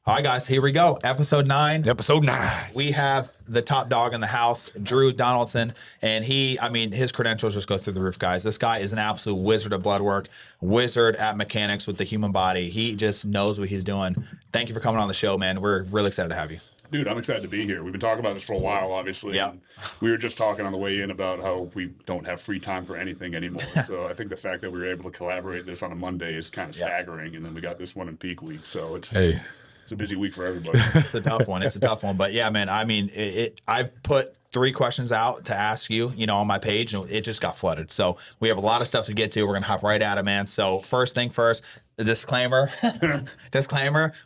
All right, guys, here we go. Episode 9. Episode 9. We have the top dog in the house, Drew Donaldson, and his credentials just go through the roof, guys. This guy is an absolute wizard of blood work, wizard at mechanics with the human body. He just knows what he's doing. Thank you for coming on the show, man. We're really excited to have you. Dude, I'm excited to be here. We've been talking about this for a while, obviously. Yeah. We were just talking on the way in about how we don't have free time for anything anymore. So I think the fact that we were able to collaborate this on a Monday is kind of staggering. And then we got this one in peak week. So it's a busy week for everybody. It's a tough one. But yeah, man, I mean, I've put 3 questions out to ask you, on my page, and it just got flooded. So we have a lot of stuff to get to. We're going to hop right at it, man. So first thing first, the disclaimer,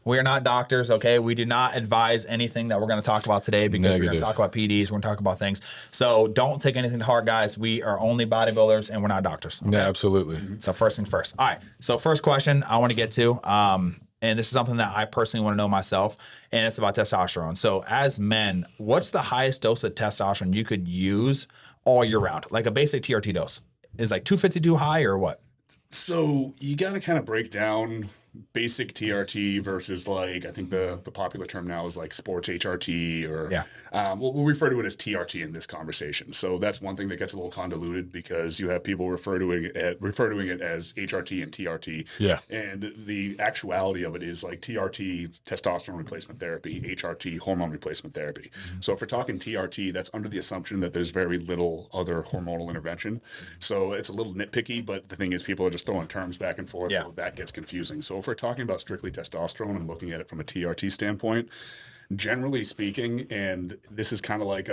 we are not doctors. Okay. We do not advise anything that we're going to talk about today because we're going to talk about PDs. We're going to talk about things. So don't take anything to heart, guys. We are only bodybuilders and we're not doctors. Okay? Yeah, absolutely. So first thing first. All right. So first question I want to get to, and this is something that I personally want to know myself, and it's about testosterone. So as men, what's the highest dose of testosterone you could use all year round? Like a basic TRT dose. Is like 250 too high or what? So you got to kind of break down basic TRT versus I think the popular term now is like sports HRT or we'll refer to it as TRT in this conversation. So that's one thing that gets a little convoluted because you have people refer to it as HRT and TRT. Yeah. And the actuality of it is like TRT, testosterone replacement therapy, HRT, hormone replacement therapy. Mm-hmm. So if we're talking TRT, that's under the assumption that there's very little other hormonal intervention. So it's a little nitpicky, but the thing is people are just throwing terms back and forth. So that gets confusing. So if we're talking about strictly testosterone and looking at it from a TRT standpoint, generally speaking, and this is kind of like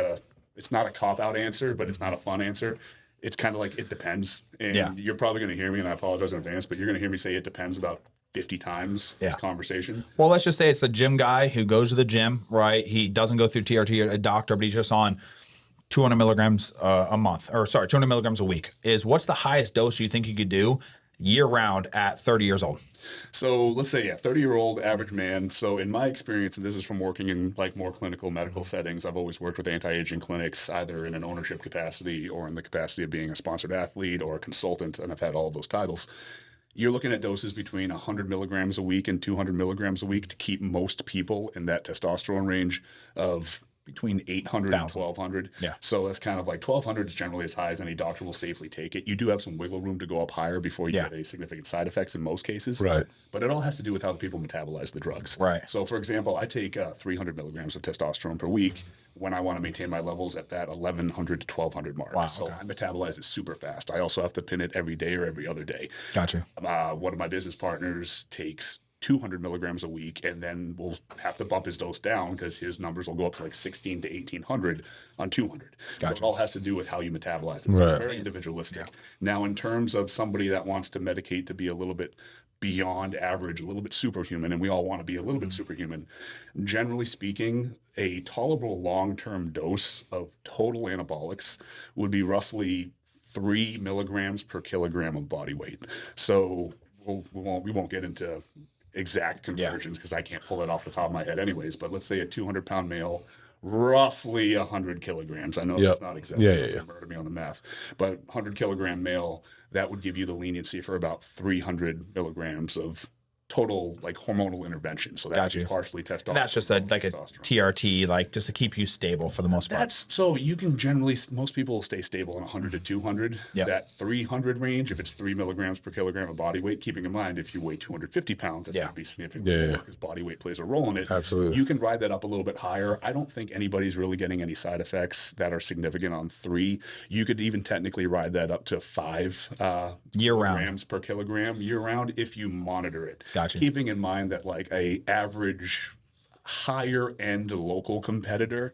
it's not a cop-out answer, but it's not a fun answer. It's kind of like it depends. And you're probably going to hear me, and I apologize in advance, but you're going to hear me say it depends about 50 times this conversation. Well, let's just say it's a gym guy who goes to the gym, right? He doesn't go through TRT or a doctor, but he's just on 200 milligrams a month, 200 milligrams a week. What's the highest dose you think you could do year round at 30 years old? So let's say, 30-year-old average man. So in my experience, and this is from working in more clinical medical settings, I've always worked with anti-aging clinics, either in an ownership capacity or in the capacity of being a sponsored athlete or a consultant, and I've had all of those titles. You're looking at doses between 100 milligrams a week and 200 milligrams a week to keep most people in that testosterone range of between 800 and 1200. Yeah. So that's kind of like 1200 is generally as high as any doctor will safely take it. You do have some wiggle room to go up higher before you get any significant side effects in most cases. Right. But it all has to do with how the people metabolize the drugs. Right. So for example, I take 300 milligrams of testosterone per week when I want to maintain my levels at that 1100 to 1200 mark. Wow, so I metabolize it super fast. I also have to pin it every day or every other day. Gotcha. One of my business partners takes 200 milligrams a week, and then we'll have to bump his dose down because his numbers will go up to 16 to 1800 on 200. Gotcha. So it all has to do with how you metabolize it. Right. It's very individualistic. Now, in terms of somebody that wants to medicate to be a little bit beyond average, a little bit superhuman, and we all want to be a little bit superhuman, generally speaking, a tolerable long-term dose of total anabolics would be roughly 3 milligrams per kilogram of body weight. So we won't get into exact conversions because I can't pull it off the top of my head anyways, but let's say a 200-pound male, roughly 100 kilograms. I know that's not exactly murder me on the math, but 100-kilogram male, that would give you the leniency for about 300 milligrams of total hormonal intervention. So that's partially testosterone. And that's just a TRT, just to keep you stable for the most part. So you can generally, most people will stay stable on 100 to 200. That 300 range, if it's 3 milligrams per kilogram of body weight, keeping in mind if you weigh 250 pounds, that's going to be significantly more because body weight plays a role in it. Absolutely. You can ride that up a little bit higher. I don't think anybody's really getting any side effects that are significant on 3. You could even technically ride that up to 5 milligrams per kilogram year round if you monitor it. Gotcha. Keeping in mind that a average higher end local competitor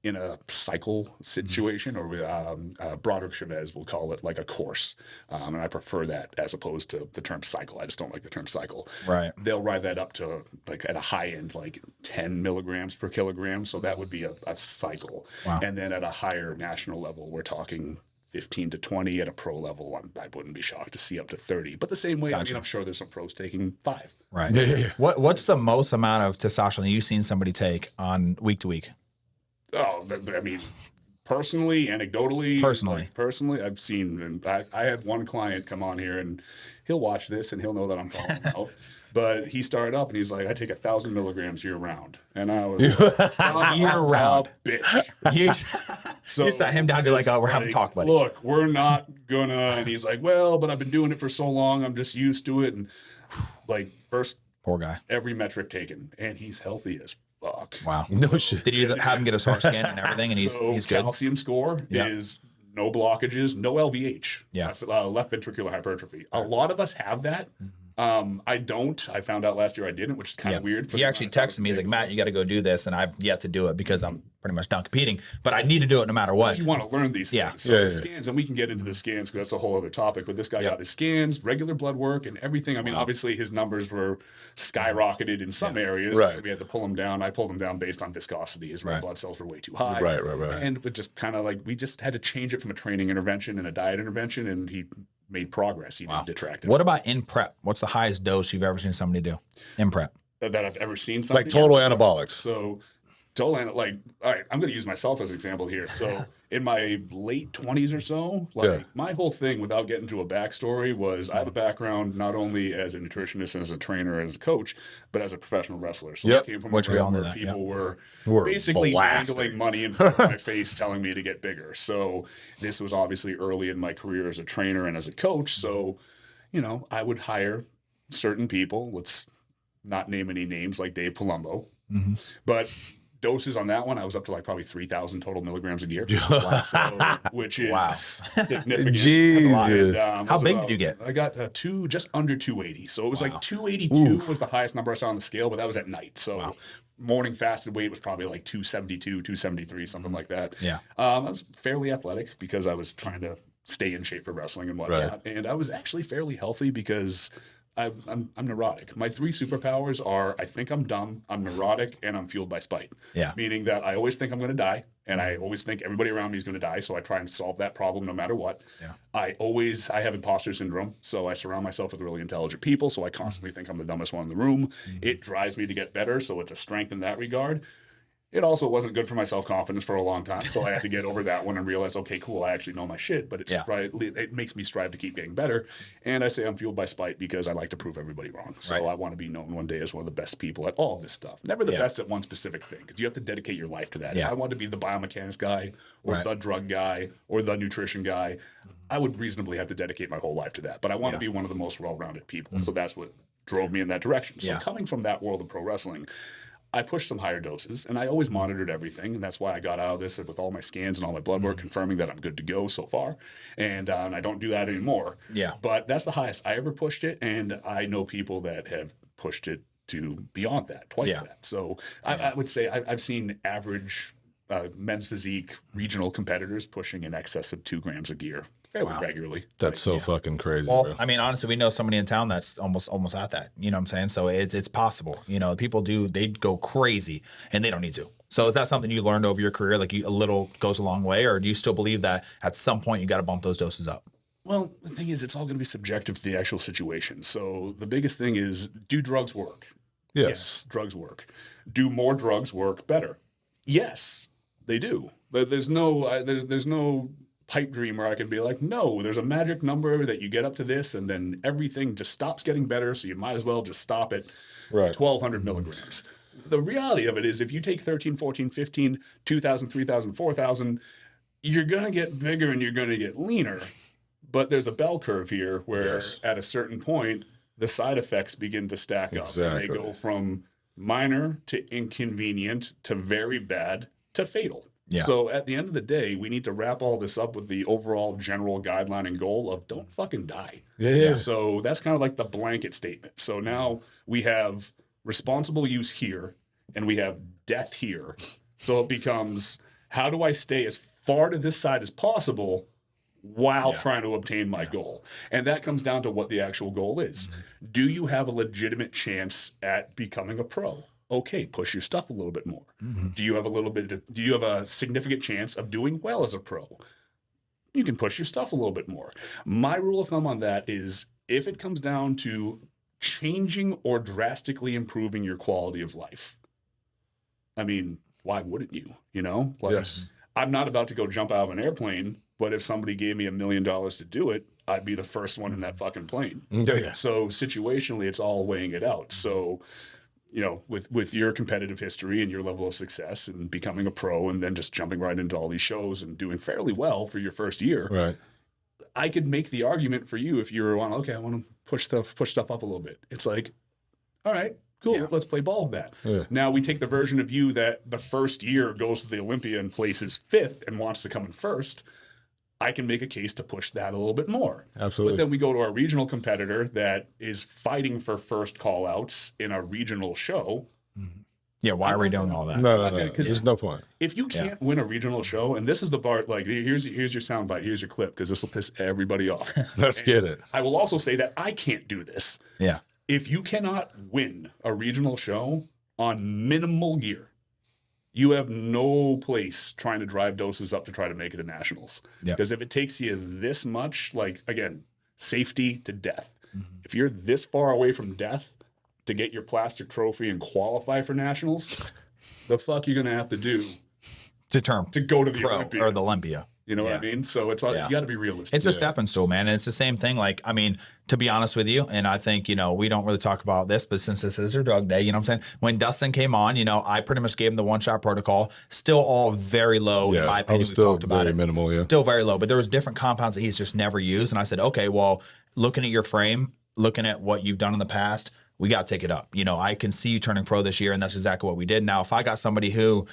in a cycle situation, or Broderick Chavez will call it a course. And I prefer that as opposed to the term cycle. I just don't like the term cycle. Right. They'll ride that up to at a high end, 10 milligrams per kilogram. So that would be a cycle. Wow. And then at a higher national level, we're talking 15 to 20. At a pro level, I wouldn't be shocked to see up to 30. But the same way, I'm sure there's some pros taking 5. Right. Yeah. What's the most amount of testosterone that you've seen somebody take on week to week? Oh, I mean, personally, anecdotally, personally, I've seen, and I had one client come on here, and he'll watch this and he'll know that I'm calling him out. But he started up and he's like, I take 1,000 milligrams year round. And I was like, son Year of round. a bitch. You, So you sat him down to like, it's oh, we're having a talk, buddy. Look, we're not gonna. And he's like, well, but I've been doing it for so long, I'm just used to it. And like, first, Poor guy. every metric taken, and he's healthy as fuck. Wow. No shit. Did you have him get his heart scan and everything? And So he's good. calcium score Yeah. is no blockages, no LVH. Yeah. Left ventricular hypertrophy. A lot of us have that. I don't. I found out last year I didn't, which is kind of weird. He actually texted me. He's like, Matt, you got to go do this. And I've yet to do it because I'm pretty much done competing, but I need to do it no matter what. You want to learn these Yeah. things. So the scans, and we can get into the scans because that's a whole other topic, but this guy got his scans, regular blood work and everything. I mean, obviously his numbers were skyrocketed in some areas. Right. We had to pull him down. I pulled him down based on viscosity. His red blood cells were way too high. Right. And it just kind of like, we just had to change it from a training intervention and a diet intervention, and he made progress. He didn't detract it. What about in prep? What's the highest dose you've ever seen somebody do in prep? That I've ever seen something. Like total anabolics. So total, like, all right, I'm going to use myself as an example here. So in my late 20s or so, like my whole thing, without getting to a backstory, was I have a background not only as a nutritionist and as a trainer and as a coach, but as a professional wrestler. So I came from Which a we all realm know where that, people were We're basically blasting. dangling money in front of my face telling me to get bigger. So this was obviously early in my career as a trainer and as a coach. So, you know, I would hire certain people. Let's not name any names like Dave Palumbo, but doses on that one, I was up to like probably 3,000 total milligrams a year, which is significant. Jesus. And, How big did you get? I got just under 280. So it was like 282 was the highest number I saw on the scale, but that was at night. So morning fasted weight was probably like 272, 273, something like that. Yeah. I was fairly athletic because I was trying to stay in shape for wrestling and whatnot. And I was actually fairly healthy because I'm neurotic. My three superpowers are I think I'm dumb, I'm neurotic, and I'm fueled by spite. Yeah. Meaning that I always think I'm going to die, and I always think everybody around me is going to die, so I try and solve that problem no matter what. Yeah. I have imposter syndrome, so I surround myself with really intelligent people, so I constantly think I'm the dumbest one in the room. It drives me to get better, so it's a strength in that regard. It also wasn't good for my self-confidence for a long time, so I had to get over that one and realize, okay, cool, I actually know my shit, but it makes me strive to keep getting better. And I say I'm fueled by spite because I like to prove everybody wrong. So I want to be known one day as one of the best people at all this stuff. Never the best at one specific thing, because you have to dedicate your life to that. If I wanted to be the biomechanics guy or the drug guy or the nutrition guy, I would reasonably have to dedicate my whole life to that. But I want to be one of the most well-rounded people. So that's what drove me in that direction. So coming from that world of pro wrestling, I pushed some higher doses, and I always monitored everything, and that's why I got out of this with all my scans and all my blood work confirming that I'm good to go so far, and I don't do that anymore. Yeah. But that's the highest I ever pushed it, and I know people that have pushed it to beyond that, twice that. So I would say I've seen average men's physique regional competitors pushing in excess of 2 grams of gear fairly regularly. That's so fucking crazy, Well, bro. I mean, honestly, we know somebody in town that's almost at that. You know what I'm saying? So it's possible. You know, people they go crazy and they don't need to. So is that something you learned over your career? Like a little goes a long way, or do you still believe that at some point you got to bump those doses up? Well, the thing is, it's all going to be subjective to the actual situation. So the biggest thing is, do drugs work? Yes. Drugs work. Do more drugs work better? Yes, they do. There's no pipe dream where I can be like, no, there's a magic number that you get up to this and then everything just stops getting better, so you might as well just stop at 1,200 milligrams. The reality of it is if you take 13, 14, 15, 2,000, 3,000, 4,000, you're going to get bigger and you're going to get leaner. But there's a bell curve here where at a certain point, the side effects begin to stack up. And they go from minor to inconvenient to very bad to fatal. Yeah. So at the end of the day, we need to wrap all this up with the overall general guideline and goal of don't fucking die. Yeah. So that's kind of like the blanket statement. So now we have responsible use here and we have death here. So it becomes, how do I stay as far to this side as possible while trying to obtain my goal? And that comes down to what the actual goal is. Do you have a legitimate chance at becoming a pro? Okay, push your stuff a little bit more. Do you have a significant chance of doing well as a pro? You can push your stuff a little bit more. My rule of thumb on that is if it comes down to changing or drastically improving your quality of life, I mean, why wouldn't you? You know, like, I'm not about to go jump out of an airplane, but if somebody gave me $1 million to do it, I'd be the first one in that fucking plane. Yeah. So situationally, it's all weighing it out. So, you know, with your competitive history and your level of success and becoming a pro and then just jumping right into all these shows and doing fairly well for your first year, Right. I could make the argument for you if you were on, okay, I want to push stuff up a little bit. It's like, all right, cool, Yeah. let's play ball with that. Yeah. Now we take the version of you that the first year goes to the Olympia and places fifth and wants to come in first. I can make a case to push that a little bit more. Absolutely. But then we go to our regional competitor that is fighting for first call outs in a regional show. Yeah, why are we doing all that? No. Okay, 'cause- There's no point. If you can't win a regional show, and this is the part, like, here's your soundbite, here's your clip, because this will piss everybody off. Let's get it. I will also say that I can't do this. Yeah. If you cannot win a regional show on minimal gear, you have no place trying to drive doses up to try to make it to nationals. Yep. Because if it takes you this much, like, again, safety to death. If you're this far away from death to get your plastic trophy and qualify for nationals, the fuck you're going to have to do to go to the pro Olympia. or the Olympia. You know what I mean? So it's all, you got to be realistic. It's a stepping stool, man. And it's the same thing. Like, I mean, to be honest with you, and I think, you know, we don't really talk about this, but since this is our drug day, you know what I'm saying? When Dustin came on, you know, I pretty much gave him the one-shot protocol, still all very low, in my I opinion. was We've still talked about very it. minimal. Yeah. Still very low, but there was different compounds that he's just never used. And I said, okay, well, looking at your frame, looking at what you've done in the past, we got to take it up. You know, I can see you turning pro this year, and that's exactly what we did. Now, if I got somebody who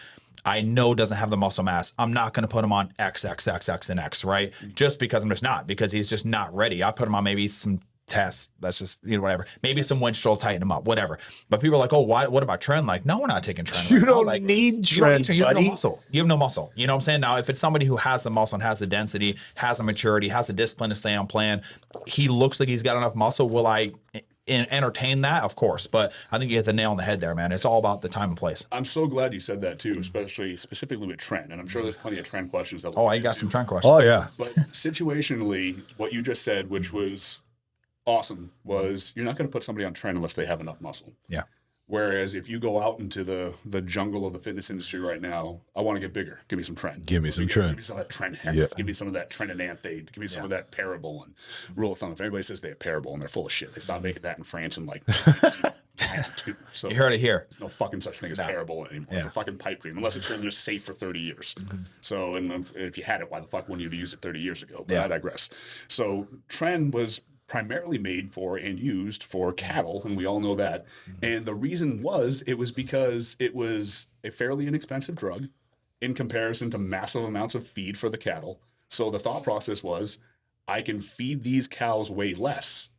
I know doesn't have the muscle mass, I'm not going to put him on X, X, X, X, and X, right? Just because I'm just not, because he's just not ready. I put him on maybe some tests. That's just, you know, whatever. Maybe some winch-stroll, tighten him up, whatever. But people are like, oh, why? What about Tren? Like, no, we're not taking Tren. You right now. don't Like, need you don't Tren, need Tren. You have no buddy. muscle. You have no muscle. You know what I'm saying? Now, if it's somebody who has the muscle and has the density, has the maturity, has the discipline to stay on plan, he looks like he's got enough muscle. Will I entertain that? Of course. But I think you hit the nail on the head there, man. It's all about the time and place. I'm so glad you said that too, specifically with Tren. And I'm sure there's plenty of Tren questions. That Oh, I got some Tren questions. Oh yeah. But situationally, what you just said, which was awesome, was you're not going to put somebody on Tren unless they have enough muscle. Yeah. Whereas if you go out into the jungle of the fitness industry right now, I want to get bigger. Give me some Tren. Give me some Give Tren. me some of that Tren heft. Yeah. Give me some of that Tren enanthate. Give me some of that parable. And rule of thumb, if anybody says they have parable and they're full of shit, they stopped making that in France in like 1992. So You heard it here. there's no fucking such thing as parable anymore. It's a fucking pipe dream, unless it's been just safe for 30 years. So, and if you had it, why the fuck wouldn't you have used it 30 years ago? But I digress. So Tren was primarily made for and used for cattle, and we all know that. And the reason was, it was because it was a fairly inexpensive drug in comparison to massive amounts of feed for the cattle. So the thought process was, I can feed these cows way less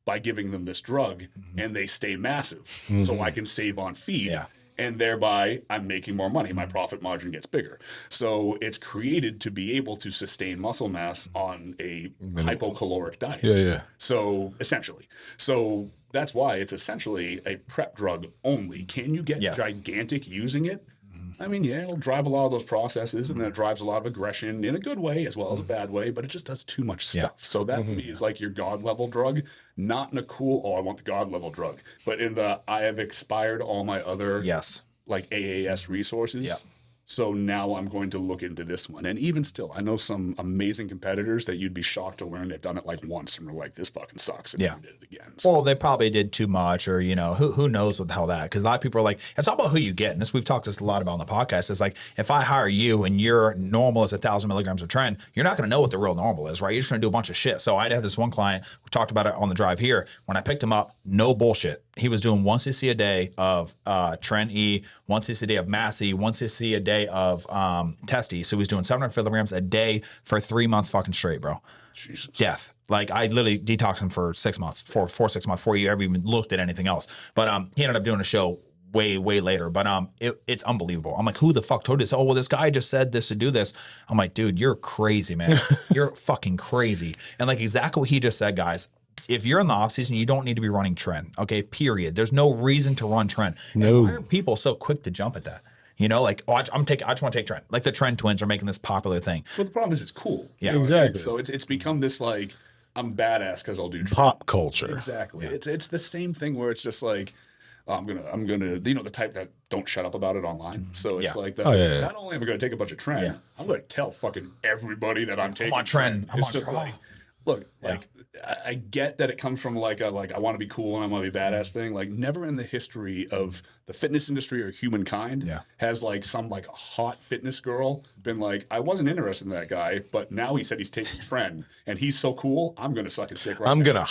by giving them this drug, and they stay massive. So I can save on feed. Yeah. And thereby, I'm making more money. My profit margin gets bigger. So it's created to be able to sustain muscle mass on a hypocaloric diet. Yeah. So essentially, that's why it's essentially a prep drug only. Can you get gigantic using it? I mean, yeah, it'll drive a lot of those processes, and then it drives a lot of aggression in a good way as well as a bad way, but it just does too much stuff. So that for me is like your God level drug, not in a cool, oh, I want the God level drug, but in the, I have expired all my other like AAS resources. Yeah. So now I'm going to look into this one. And even still, I know some amazing competitors that you'd be shocked to learn they've done it like once and were like, this fucking sucks. And then did it again. So, Well, they probably did too much, or, you know, who knows what the hell that, because a lot of people are like, it's all about who you get. And this, we've talked this a lot about on the podcast. It's like, if I hire you and your normal is 1,000 milligrams of Tren, you're not going to know what the real normal is, right? You're just going to do a bunch of shit. So I had this one client, we talked about it on the drive here. When I picked him up, no bullshit. He was doing 1 cc a day of Tren E, 1 cc a day of Massey, 1 cc a day of Testy. So he was doing 700 milligrams a day for 3 months fucking straight, bro. Jesus. Death. Like, I literally detoxed him for 6 months, 6 months, before you ever even looked at anything else. But he ended up doing a show way later. But it's unbelievable. I'm like, who the fuck told you this? Oh, well, this guy just said this to do this. I'm like, dude, you're crazy, man. You're fucking crazy. And like exactly what he just said, guys. If you're in the off season, you don't need to be running Tren. Okay, period. There's no reason to run Tren. No. And why are people so quick to jump at that? You know, like, oh, I just want to take Tren. Like the Tren twins are making this popular thing. Well, the problem is it's cool. Yeah, exactly. So it's become this like, I'm badass because I'll do Pop culture. Exactly. Yeah. It's the same thing where it's just like, oh, I'm gonna you know, the type that don't shut up about it online. So it's like that. Not only am I gonna take a bunch of Tren, I'm gonna tell fucking everybody that I'm taking on Tren. It's just like, look, like I get that it comes from like I want to be cool and I want to be badass thing. Like never in the history of the fitness industry or humankind has like some like hot fitness girl been like, I wasn't interested in that guy, but now he said he's taking Tren and he's so cool, I'm gonna suck his dick right I'm now. gonna.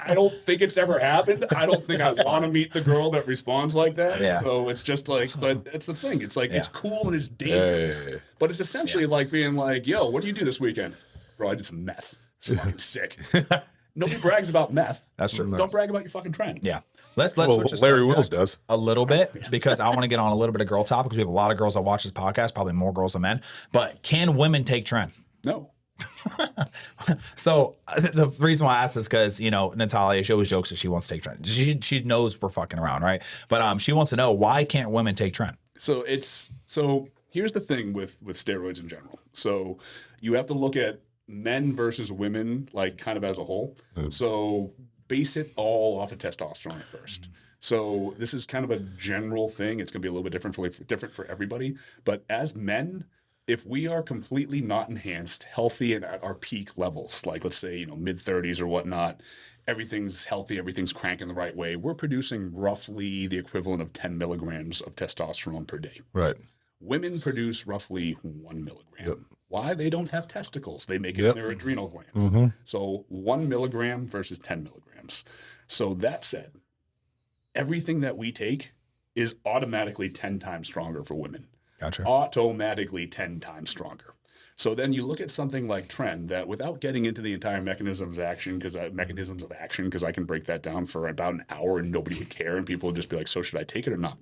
I don't think it's ever happened. I don't think I want to meet the girl that responds like that. Yeah. So it's just like, but it's the thing. It's like it's cool and it's dangerous, but it's essentially like being like, yo, what do you do this weekend? Bro, I did some meth. It's fucking sick. Nobody brags about meth. That's true. Don't brag about your fucking Tren. Yeah. Let's Well, switch the Larry subject Wills does. a little bit because I want to get on a little bit of girl topic because we have a lot of girls that watch this podcast, probably more girls than men. But can women take Tren? No. So the reason why I asked is because, you know, Natalia, she always jokes that she wants to take Tren. She knows we're fucking around, right? But she wants to know, why can't women take Tren? So here's the thing with steroids in general. So you have to look at men versus women, like kind of as a whole. So base it all off of testosterone at first. So this is kind of a general thing. It's going to be a little bit different for everybody. But as men, if we are completely not enhanced, healthy, and at our peak levels, like let's say, you know, mid 30s or whatnot, everything's healthy, everything's cranking the right way, we're producing roughly the equivalent of 10 milligrams of testosterone per day. Right. Women produce roughly 1 milligram. Why? They don't have testicles. They make it in their adrenal glands. So 1 milligram versus 10 milligrams. So that said, everything that we take is automatically 10 times stronger for women. Gotcha. Automatically 10 times stronger. So then you look at something like Tren that, without getting into the entire mechanisms of action, because I can break that down for about an hour and nobody would care and people would just be like, so should I take it or not?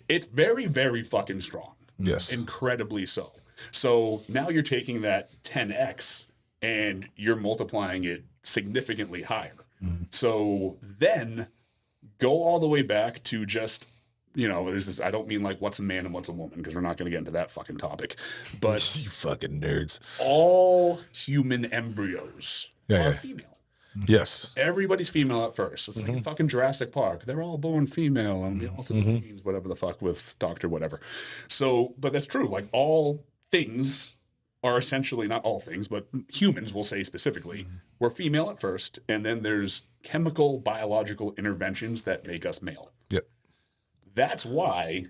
It's very, very fucking strong. Yes. Incredibly so. So now you're taking that 10x and you're multiplying it significantly higher. So then go all the way back to just, you know, I don't mean like what's a man and what's a woman, because we're not going to get into that fucking topic. But You fucking nerds. all human embryos are female. Yes. Everybody's female at first. It's like fucking Jurassic Park. They're all born female and the ultimate genes, whatever the fuck, with Doctor whatever. So, but that's true. Like all things are essentially, not all things, but humans will say specifically, we're female at first, and then there's chemical, biological interventions that make us male. Yep. That's why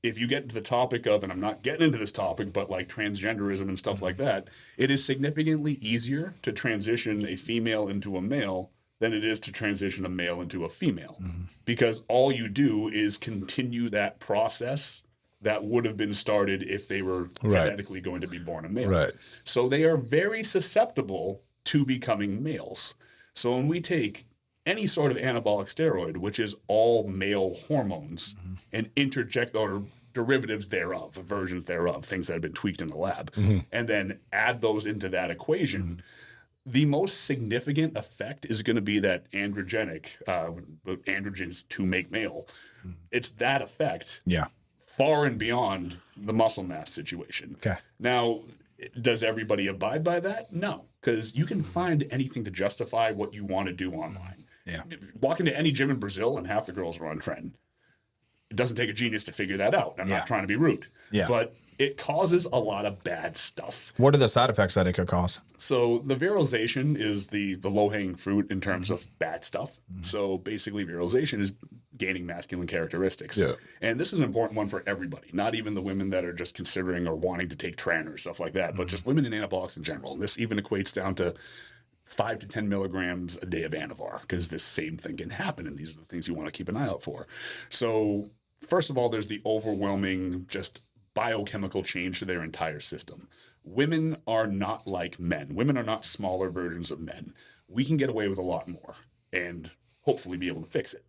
if you get into the topic of, and I'm not getting into this topic, but like transgenderism and stuff like that, it is significantly easier to transition a female into a male than it is to transition a male into a female. Because all you do is continue that process that would have been started if they were genetically going to be born a male. Right. So they are very susceptible to becoming males. So when we take any sort of anabolic steroid, which is all male hormones, and interject or derivatives thereof, versions thereof, things that have been tweaked in the lab, and then add those into that equation, the most significant effect is going to be that androgenic, androgens to make male. It's that effect. Yeah. Far and beyond the muscle mass situation. Okay. Now, does everybody abide by that? No, because you can find anything to justify what you want to do online. Yeah. Walk into any gym in Brazil and half the girls are on Tren. It doesn't take a genius to figure that out. I'm not trying to be rude. Yeah. But it causes a lot of bad stuff. What are the side effects that it could cause? So the virilization is the low-hanging fruit in terms of bad stuff. So basically virilization is gaining masculine characteristics. Yeah. And this is an important one for everybody, not even the women that are just considering or wanting to take Tren or stuff like that, but just women in anabolics in general. And this even equates down to 5 to 10 milligrams a day of Anavar, because this same thing can happen, and these are the things you want to keep an eye out for. So first of all, there's the overwhelming just biochemical change to their entire system. Women are not like men. Women are not smaller versions of men. We can get away with a lot more and hopefully be able to fix it.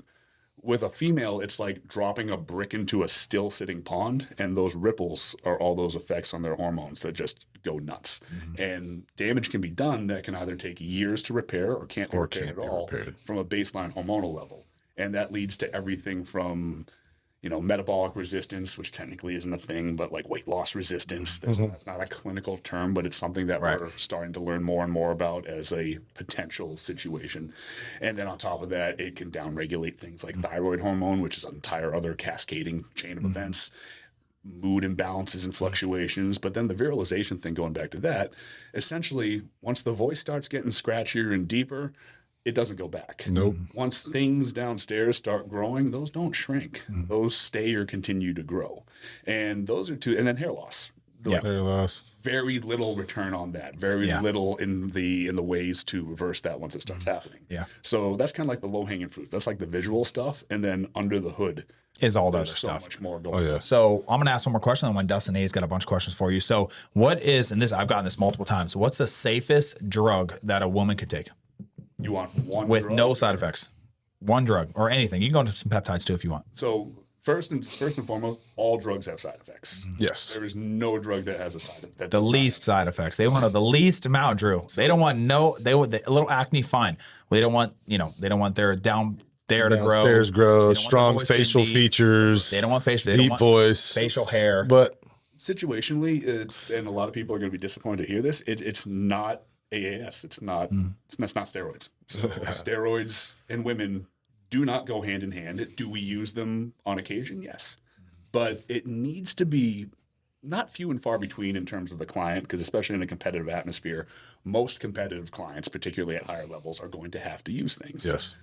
With a female, it's like dropping a brick into a still sitting pond, and those ripples are all those effects on their hormones that just go nuts. And damage can be done that can either take years to repair or can't be repaired at all from a baseline hormonal level. And that leads to everything from, you know, metabolic resistance, which technically isn't a thing, but like weight loss resistance. That's not a clinical term, but it's something that we're starting to learn more and more about as a potential situation. And then on top of that, it can downregulate things like thyroid hormone, which is an entire other cascading chain of events. mood imbalances and fluctuations. But then the virilization thing, going back to that, essentially, once the voice starts getting scratchier and deeper, it doesn't go back. Nope. Once things downstairs start growing, those don't shrink. Those stay or continue to grow. And those are two, and then hair loss. Yeah. Hair loss. Very little return on that. Very Yeah. little in the ways to reverse that once it starts happening. Yeah. So that's kind of like the low hanging fruit. That's like the visual stuff, and then under the hood, Is all the other there's so stuff. much more going. Oh, yeah. on. So I'm gonna ask one more question, and when Dustin A's got a bunch of questions for you. So what is, and this I've gotten this multiple times, what's the safest drug that a woman could take You want one with drug? no side effects? One drug or anything. You can go into some peptides too if you want. So first and foremost, all drugs have side effects. Yes. There is no drug that has a side effect. The least side effects. They want the least amount, Drew. They don't want a little acne, fine. They don't want, they don't want their down there to grow. Downstairs grow, They don't want strong the voice to be facial deep. features. They don't want facial. They deep don't want voice. facial hair. But Situationally, and a lot of people are going to be disappointed to hear this. It's not AAS. It's not steroids. So steroids and women do not go hand in hand. Do we use them on occasion? Yes, but it needs to be not few and far between in terms of the client, because especially in a competitive atmosphere, most competitive clients, particularly at higher levels, are going to have to use things. yes.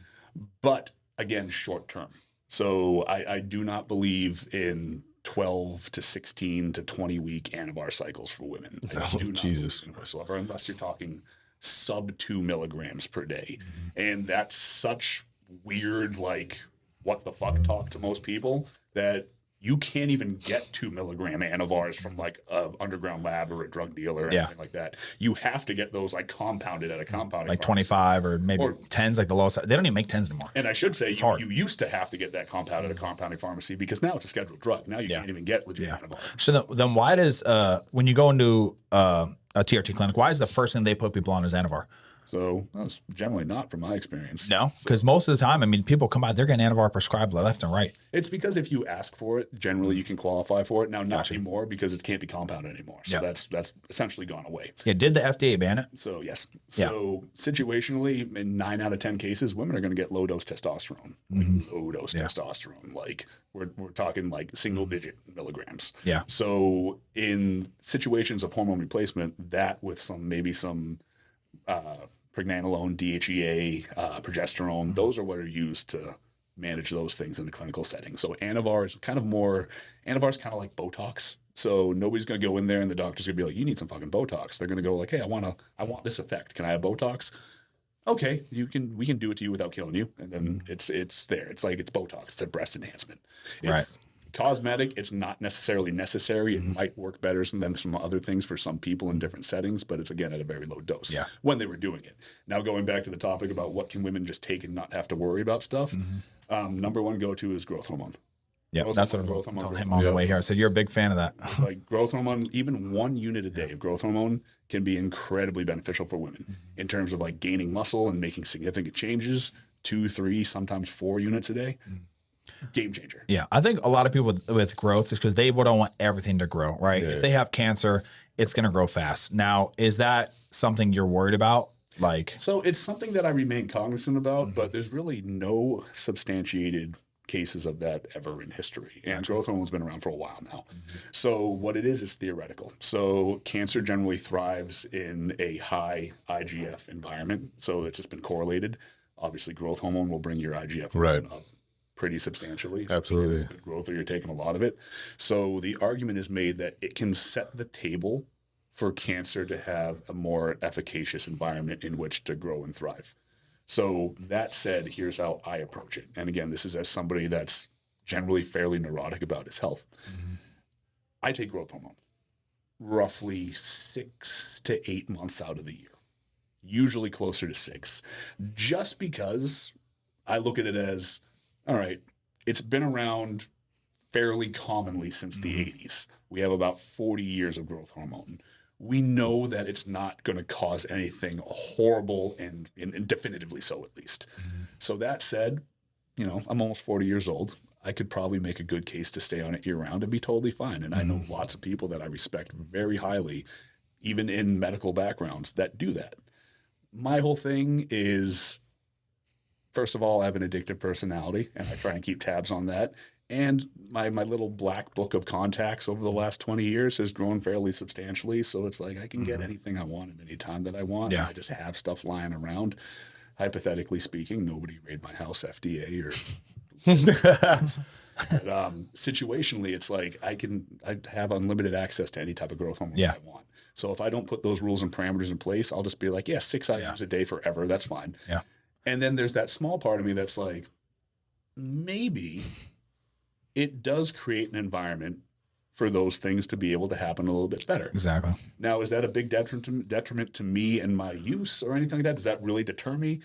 But again, short term. So I do not believe in 12 to 16 to 20 week anavar cycles for women. I do not Jesus. believe in whatsoever, unless you're talking sub 2 milligrams per day. And that's such weird, like, what the fuck talk to most people that you can't even get 2 milligram anavars from like a underground lab or a drug dealer or Yeah. anything like that. You have to get those like compounded at a compounding like pharmacy. 25 or maybe Or- 10s, like the lowest. They don't even make 10s anymore. And I should say, hard. you used to have to get that compound at a compounding pharmacy because now it's a scheduled drug. Now you Yeah. can't even get legit Yeah. antibiotics. So then why does, when you go into a TRT clinic, why is the first thing they put people on is Anavar? So that's generally not from my experience. No, because most of the time, I mean, people come by, they're getting Anavar prescribed left and right. It's because if you ask for it, generally you can qualify for it. Now, not anymore because it can't be compounded anymore. So Yeah. that's essentially gone away. Yeah, did the FDA ban it? So yes. Yeah. So situationally, in 9 out of 10 cases, women are going to get low dose testosterone. Low dose testosterone. Like we're talking like single digit milligrams. Yeah. So in situations of hormone replacement, that with some pregnenolone, DHEA, progesterone, those are what are used to manage those things in the clinical setting. So Anavar is kind of like Botox. So nobody's going to go in there and the doctor's going to be like, you need some fucking Botox. They're going to go like, hey, I want this effect. Can I have Botox? Okay, we can do it to you without killing you. And then it's there. It's like, it's Botox. It's a breast enhancement. It's Right. cosmetic. It's not necessarily necessary. It might work better than some other things for some people in different settings, but it's again at a very low dose Yeah. when they were doing it. Now going back to the topic about what can women just take and not have to worry about stuff. Number one go-to is growth hormone. Yeah, Growth that's what hormone, I growth told hormone, him growth on the way here. I said, you're a big fan of that. like growth hormone, even 1 unit a day of growth hormone can be incredibly beneficial for women in terms of like gaining muscle and making significant changes. 2, 3, sometimes 4 units a day. Game changer. Yeah, I think a lot of people with growth is because they don't want everything to grow, right? Yeah. If they have cancer, it's going to grow fast. Now, is that something you're worried about? Like, So it's something that I remain cognizant about, but there's really no substantiated cases of that ever in history. And growth hormone's been around for a while now. So what it is theoretical. So cancer generally thrives in a high IGF environment. So it's just been correlated. Obviously, growth hormone will bring your IGF Right. up pretty substantially. Absolutely. It's good growth or you're taking a lot of it. So the argument is made that it can set the table for cancer to have a more efficacious environment in which to grow and thrive. So that said, here's how I approach it. And again, this is as somebody that's generally fairly neurotic about his health. I take growth hormone roughly 6 to 8 months out of the year, usually closer to 6, just because I look at it as, all right, it's been around fairly commonly since the 80s. We have about 40 years of growth hormone. We know that it's not going to cause anything horrible and definitively so, at least. So that said, I'm almost 40 years old. I could probably make a good case to stay on it year round and be totally fine. And I know lots of people that I respect very highly, even in medical backgrounds, that do that. My whole thing is, first of all, I have an addictive personality and I try and keep tabs on that. And my little black book of contacts over the last 20 years has grown fairly substantially. So it's like I can get anything I want at any time that I want. Yeah. I just have stuff lying around. Hypothetically speaking, nobody raid my house, FDA or. But situationally, it's like I have unlimited access to any type of growth hormone Yeah. I want. So if I don't put those rules and parameters in place, I'll just be like, yeah, 6 IUs a day forever. That's fine. Yeah. And then there's that small part of me that's like, maybe it does create an environment for those things to be able to happen a little bit better. Exactly. Now, is that a big detriment to me and my use or anything like that? Does that really deter me?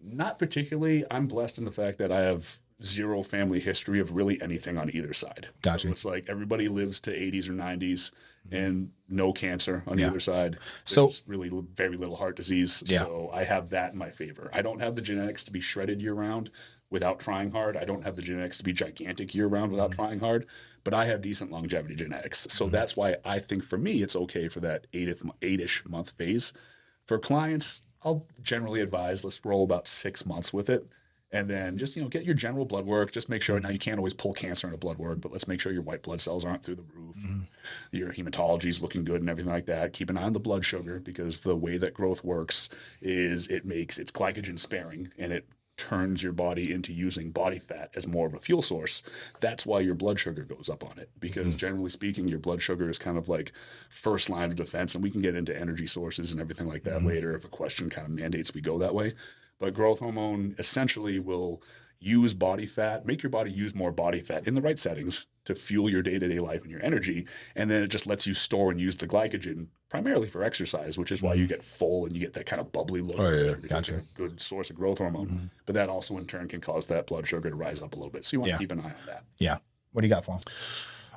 Not particularly. I'm blessed in the fact that I have zero family history of really anything on either side. Gotcha. So it's like everybody lives to 80s or 90s and no cancer on either side. So- There's really very little heart disease. Yeah. So I have that in my favor. I don't have the genetics to be shredded year round without trying hard. I don't have the genetics to be gigantic year round without trying hard, but I have decent longevity genetics. So that's why I think for me, it's okay for that eight-ish month phase. For clients, I'll generally advise, let's roll about 6 months with it. And then just, get your general blood work. Just make sure, now you can't always pull cancer in a blood work, but let's make sure your white blood cells aren't through the roof. Your hematology is looking good and everything like that. Keep an eye on the blood sugar because the way that growth works is it's glycogen sparing and it turns your body into using body fat as more of a fuel source. That's why your blood sugar goes up on it because generally speaking, your blood sugar is kind of like first line of defense. And we can get into energy sources and everything like that later if a question kind of mandates we go that way. But growth hormone essentially will use body fat, make your body use more body fat in the right settings to fuel your day-to-day life and your energy. And then it just lets you store and use the glycogen primarily for exercise, which is why you get full and you get that kind of bubbly look. Oh, yeah. Gotcha. Good source of growth hormone. But that also in turn can cause that blood sugar to rise up a little bit. So you want to keep an eye on that. Yeah. What do you got for him?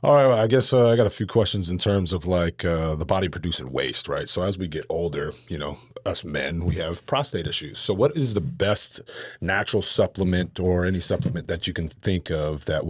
All right, well, I guess I got a few questions in terms of like the body producing waste, right? So as we get older, us men, we have prostate issues. So what is the best natural supplement or any supplement that you can think of that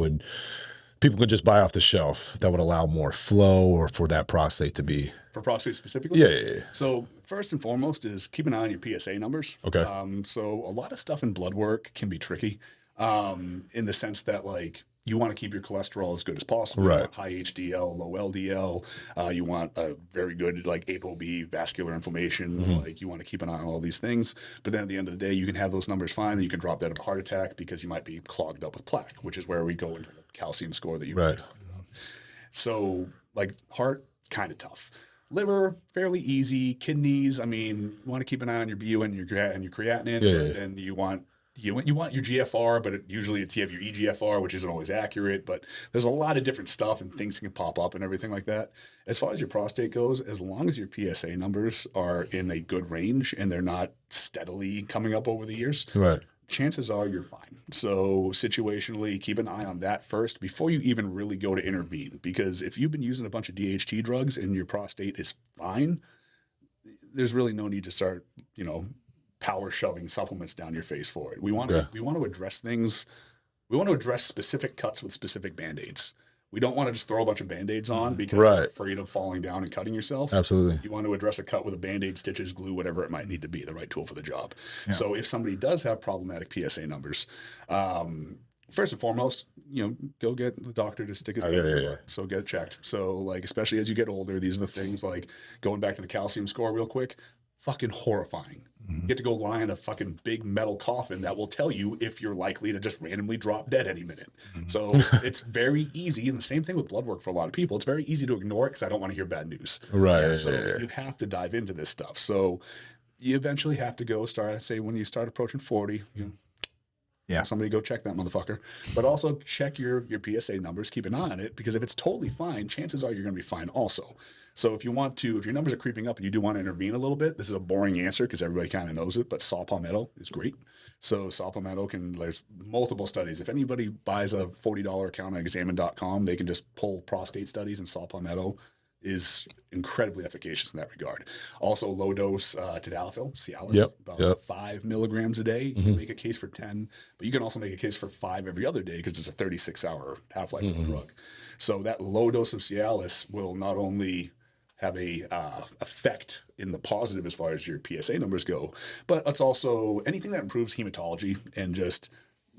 people could just buy off the shelf that would allow more flow or for that prostate to be? For prostate specifically? Yeah. So first and foremost is keep an eye on your PSA numbers. Okay. So a lot of stuff in blood work can be tricky in the sense that like you want to keep your cholesterol as good as possible. Right. You want high HDL, low LDL. You want a very good like ApoB vascular inflammation. Like you want to keep an eye on all these things. But then at the end of the day, you can have those numbers fine. And you can drop dead of a heart attack because you might be clogged up with plaque, which is where we go into the calcium score that you Right. So like heart, kind of tough. Liver, fairly easy. Kidneys, I mean, you want to keep an eye on your BU and your creatinine. Yeah. And you want your GFR, but usually you have your EGFR, which isn't always accurate. But there's a lot of different stuff and things can pop up and everything like that. As far as your prostate goes, as long as your PSA numbers are in a good range and they're not steadily coming up over the years, Right. chances are you're fine. So situationally, keep an eye on that first before you even really go to intervene. Because if you've been using a bunch of DHT drugs and your prostate is fine, there's really no need to start, power shoving supplements down your face for it. We want to address things. We want to address specific cuts with specific Band-Aids. We don't want to just throw a bunch of Band-Aids on because you're afraid of falling down and cutting yourself. Absolutely. You want to address a cut with a Band-Aid, stitches, glue, whatever it might need to be, the right tool for the job. Yeah. So if somebody does have problematic PSA numbers, first and foremost, go get the doctor to stick his thumb in the So get it checked. So like, especially as you get older, these are the things like going back to the calcium score real quick, fucking horrifying. You get to go lie in a fucking big metal coffin that will tell you if you're likely to just randomly drop dead any minute. So it's very easy. And the same thing with blood work for a lot of people. It's very easy to ignore it because I don't want to hear bad news. Right. So you have to dive into this stuff. So you eventually have to go when you start approaching 40, somebody go check that motherfucker. But also check your PSA numbers, keep an eye on it, because if it's totally fine, chances are you're going to be fine also. So if your numbers are creeping up and you do want to intervene a little bit, this is a boring answer because everybody kind of knows it, but saw palmetto is great. So saw palmetto there's multiple studies. If anybody buys a $40 account on examine.com, they can just pull prostate studies, and saw palmetto is incredibly efficacious in that regard. Also, low dose tadalafil, Cialis, about 5 milligrams a day. You can make a case for 10, but you can also make a case for 5 every other day because it's a 36-hour half-life of the drug. So that low dose of Cialis will not only have a effect in the positive as far as your PSA numbers go, but it's also anything that improves hematology and just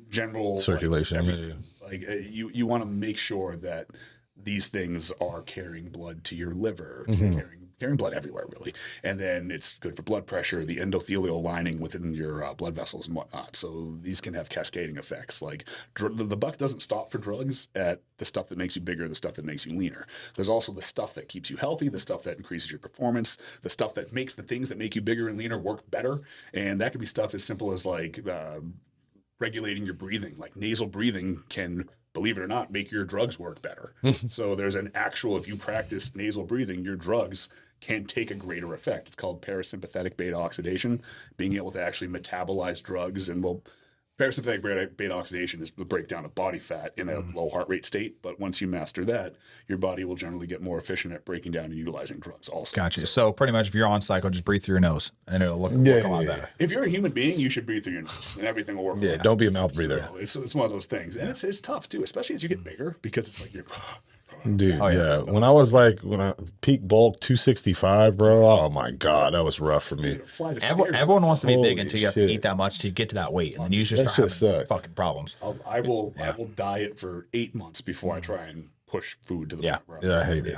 general circulation. Like you want to make sure that these things are carrying blood to your liver, carrying blood everywhere, really. And then it's good for blood pressure, the endothelial lining within your blood vessels and whatnot. So these can have cascading effects. Like the buck doesn't stop for drugs at the stuff that makes you bigger, the stuff that makes you leaner. There's also the stuff that keeps you healthy, the stuff that increases your performance, the stuff that makes the things that make you bigger and leaner work better. And that could be stuff as simple as like regulating your breathing. Like nasal breathing can, believe it or not, make your drugs work better. So there's an actual, if you practice nasal breathing, your drugs can take a greater effect. It's called parasympathetic beta oxidation, being able to actually metabolize drugs. And well, parasympathetic beta oxidation is the breakdown of body fat in a low heart rate state. But once you master that, your body will generally get more efficient at breaking down and utilizing drugs also. Gotcha. So pretty much if you're on cycle, just breathe through your nose and it'll work a lot better. If you're a human being, you should breathe through your nose and everything will work. Yeah, don't be a mouth breather. So it's one of those things. And it's tough too, especially as you get bigger, because it's like you're... Dude, yeah. When I peak bulk 265, bro, oh my God, that was rough for me. Everyone wants to be big Holy until you have to shit. eat that much to get to that weight. And then you just start having fucking problems. I will diet for 8 months before I try and push food to the point where Yeah, I hate it.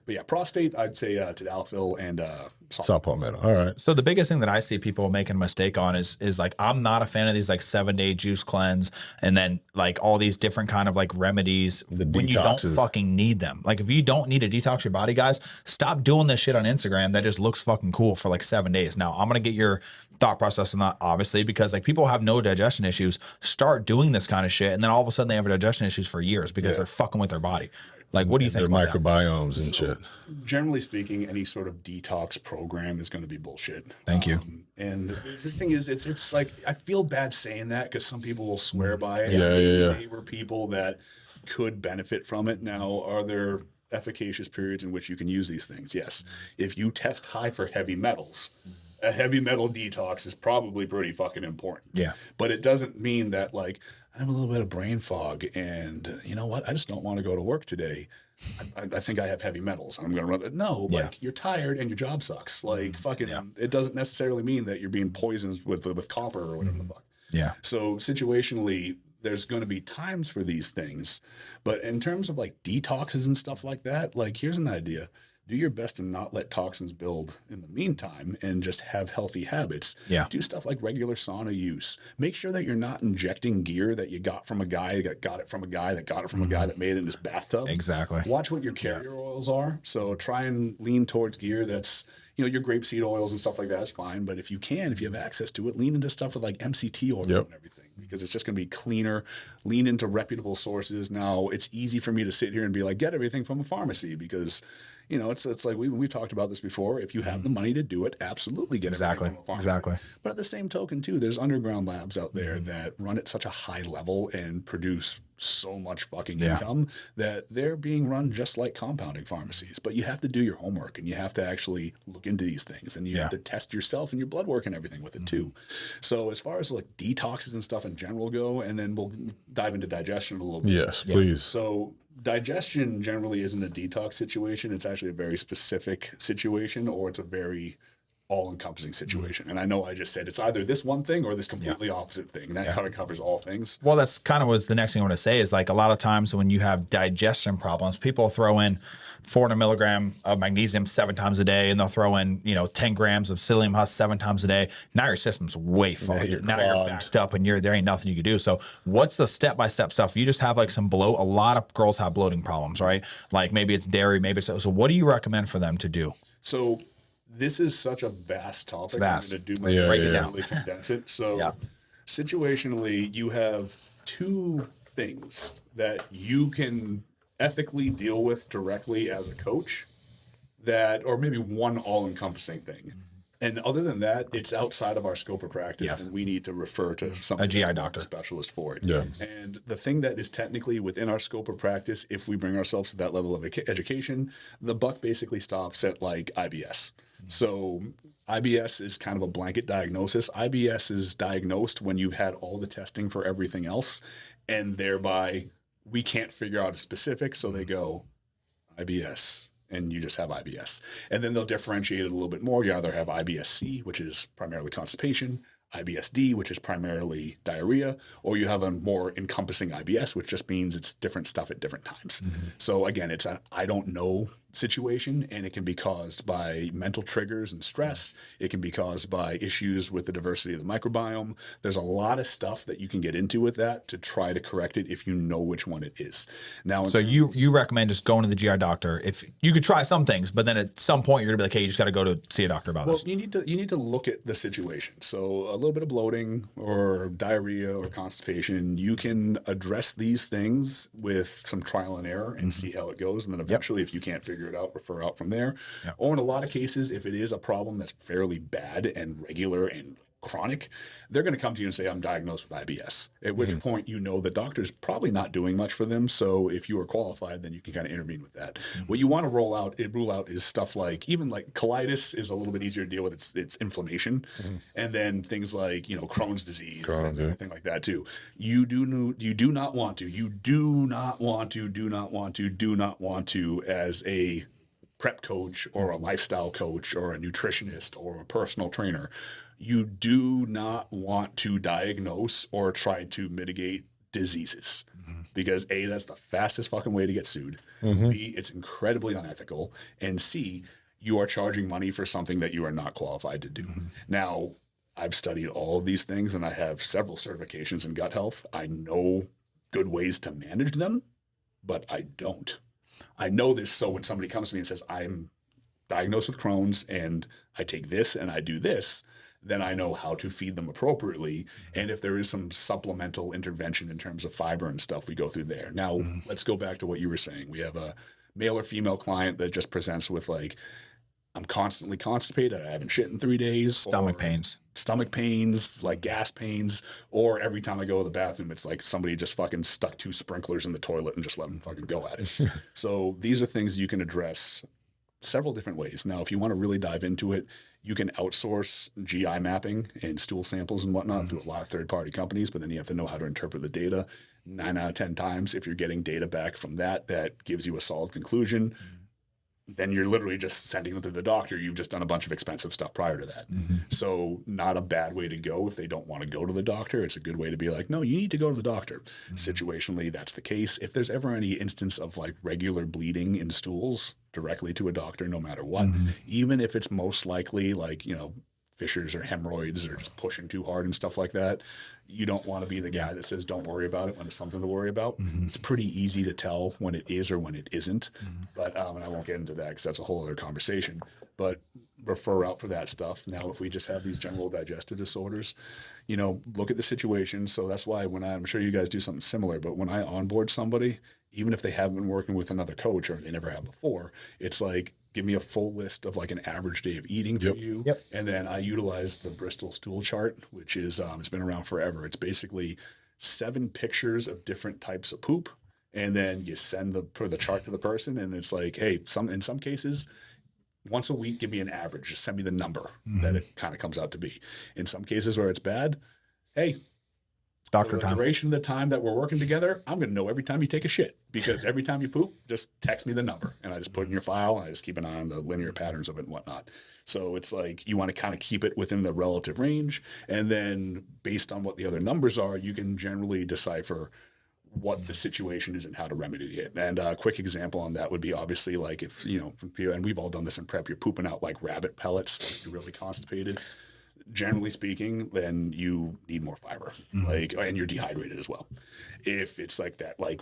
But yeah, prostate, I'd say tadalafil and Saw palmetto. All right. So the biggest thing that I see people making a mistake on is like, I'm not a fan of these like 7-day juice cleanse and then like all these different kind of like remedies when you don't fucking need them. Like if you don't need to detox your body, guys, stop doing this shit on Instagram that just looks fucking cool for like 7 days. Now I'm going to get your thought process on that, obviously, because like people have no digestion issues, start doing this kind of shit. And then all of a sudden they have digestion issues for years because they're fucking with their body. Like, what do you think Their about microbiomes and shit. Generally speaking, any sort of detox program is going to be bullshit. Thank you. And the thing is, it's like, I feel bad saying that because some people will swear by it. Yeah. They were people that could benefit from it. Now, are there efficacious periods in which you can use these things? Yes. If you test high for heavy metals, a heavy metal detox is probably pretty fucking important. Yeah. But it doesn't mean that, like, I have a little bit of brain fog and you know what? I just don't want to go to work today. I think I have heavy metals. I'm going to run that. No, like you're tired and your job sucks. Like fucking, it doesn't necessarily mean that you're being poisoned with copper or whatever the fuck. Yeah. So situationally, there's going to be times for these things. But in terms of like detoxes and stuff like that, like here's an idea. Do your best to not let toxins build in the meantime and just have healthy habits. Yeah. Do stuff like regular sauna use. Make sure that you're not injecting gear that you got from a guy that got it from a guy that got it from a guy that made it in his bathtub. Exactly. Watch what your carrier oils are. So try and lean towards gear that's, you know, your grapeseed oils and stuff like that is fine. But if you have access to it, lean into stuff with like MCT oil and everything, because it's just going to be cleaner. Lean into reputable sources. Now, it's easy for me to sit here and be like, get everything from a pharmacy because, you know, it's like we've talked about this before. If you have the money to do it, absolutely get everything from a pharmacy. Exactly. But at the same token, too, there's underground labs out there that run at such a high level and produce so much fucking income that they're being run just like compounding pharmacies. But you have to do your homework and you have to actually look into these things and you have to test yourself and your blood work and everything with it too. So as far as like detoxes and stuff in general go, and then we'll dive into digestion a little bit. Yes, please. So digestion generally isn't a detox situation. It's actually a very specific situation, or it's a very all-encompassing situation. And I know I just said it's either this one thing or this completely opposite thing. And that kind of covers all things. Well, that's kind of was the next thing I want to say is like a lot of times when you have digestion problems, people throw in 400 milligram of magnesium 7 times a day, and they'll throw in, 10 grams of psyllium husk 7 times a day. Now your system's way fucked. Now you're backed up and there ain't nothing you can do. So what's the step-by-step stuff? You just have like some bloat. A lot of girls have bloating problems, right? Like maybe it's dairy, maybe it's, so what do you recommend for them to do? So this is such a vast topic. It's vast. I'm going to do my break it down. really condense it. So situationally, you have 2 things that you can ethically deal with directly as a coach, that, or maybe one all-encompassing thing. And other than that, it's outside of our scope of practice, and we need to refer to a GI doctor, specialist for it. Yeah. And the thing that is technically within our scope of practice, if we bring ourselves to that level of education, the buck basically stops at like IBS. So IBS is kind of a blanket diagnosis. IBS is diagnosed when you've had all the testing for everything else, and thereby we can't figure out a specific. So they go IBS, and you just have IBS. And then they'll differentiate it a little bit more. You either have IBS-C, which is primarily constipation, IBS-D, which is primarily diarrhea, or you have a more encompassing IBS, which just means it's different stuff at different times. So again, it's an I don't know situation, and it can be caused by mental triggers and stress. It can be caused by issues with the diversity of the microbiome. There's a lot of stuff that you can get into with that to try to correct it if you know which one it is. Now, So you recommend just going to the GI doctor. If you could try some things, but then at some point you're gonna be like, hey, you just got to go to see a doctor about well, this. you need to look at the situation. So a little bit of bloating or diarrhea or constipation, you can address these things with some trial and error and see how it goes. And then eventually, if you can't figure it out, refer out from there. Yep. Or in a lot of cases, if it is a problem that's fairly bad and regular and chronic, they're going to come to you and say, I'm diagnosed with IBS. At which point, you know, the doctor's probably not doing much for them. So if you are qualified, then you can kind of intervene with that. What you want to rule out is stuff like, even like colitis is a little bit easier to deal with. It's inflammation. And then things like, you know, Crohn's disease, and everything like that too. You do not want to, as a prep coach or a lifestyle coach or a nutritionist or a personal trainer, you do not want to diagnose or try to mitigate diseases, because A, that's the fastest fucking way to get sued. B, it's incredibly unethical. And C, you are charging money for something that you are not qualified to do. Now, I've studied all of these things and I have several certifications in gut health. I know good ways to manage them, but I don't. I know this, so when somebody comes to me and says, I'm diagnosed with Crohn's and I take this and I do this, then I know how to feed them appropriately. And if there is some supplemental intervention in terms of fiber and stuff, we go through there. Now, let's go back to what you were saying. We have a male or female client that just presents with like, I'm constantly constipated, I haven't shit in 3 days. Stomach pains, like gas pains, or every time I go to the bathroom, it's like somebody just fucking stuck 2 sprinklers in the toilet and just let them fucking go at it. So these are things you can address several different ways. Now, if you want to really dive into it, you can outsource GI mapping and stool samples and whatnot through a lot of third-party companies, but then you have to know how to interpret the data. 9 out of 10 times, if you're getting data back from that gives you a solid conclusion, then you're literally just sending them to the doctor. You've just done a bunch of expensive stuff prior to that. So not a bad way to go if they don't want to go to the doctor. It's a good way to be like, no, you need to go to the doctor. Situationally, that's the case. If there's ever any instance of like regular bleeding in stools, directly to a doctor, no matter what, even if it's most likely like, you know, fissures or hemorrhoids or just pushing too hard and stuff like that. You don't want to be the guy that says, don't worry about it when it's something to worry about. It's pretty easy to tell when it is or when it isn't. But, and I won't get into that because that's a whole other conversation, but refer out for that stuff. Now, if we just have these general digestive disorders, you know, look at the situation. So that's why when I'm sure you guys do something similar, but when I onboard somebody, even if they haven't been working with another coach or they never have before, it's like, give me a full list of like an average day of eating for you. And then I utilize the Bristol stool chart, which is, it's been around forever. It's basically 7 pictures of different types of poop. And then you send the chart to the person. And it's like, hey, in some cases, once a week, give me an average. Just send me the number that it kind of comes out to be. In some cases where it's bad, hey, doctor for the time. duration of the time that we're working together, I'm going to know every time you take a shit, because every time you poop, just text me the number and I just put it in your file and I just keep an eye on the linear patterns of it and whatnot. So it's like you want to kind of keep it within the relative range. And then based on what the other numbers are, you can generally decipher what the situation is and how to remedy it. And a quick example on that would be obviously like if, you know, and we've all done this in prep, you're pooping out like rabbit pellets, like you're really constipated. Generally speaking, then you need more fiber, like, and you're dehydrated as well. If it's like that, like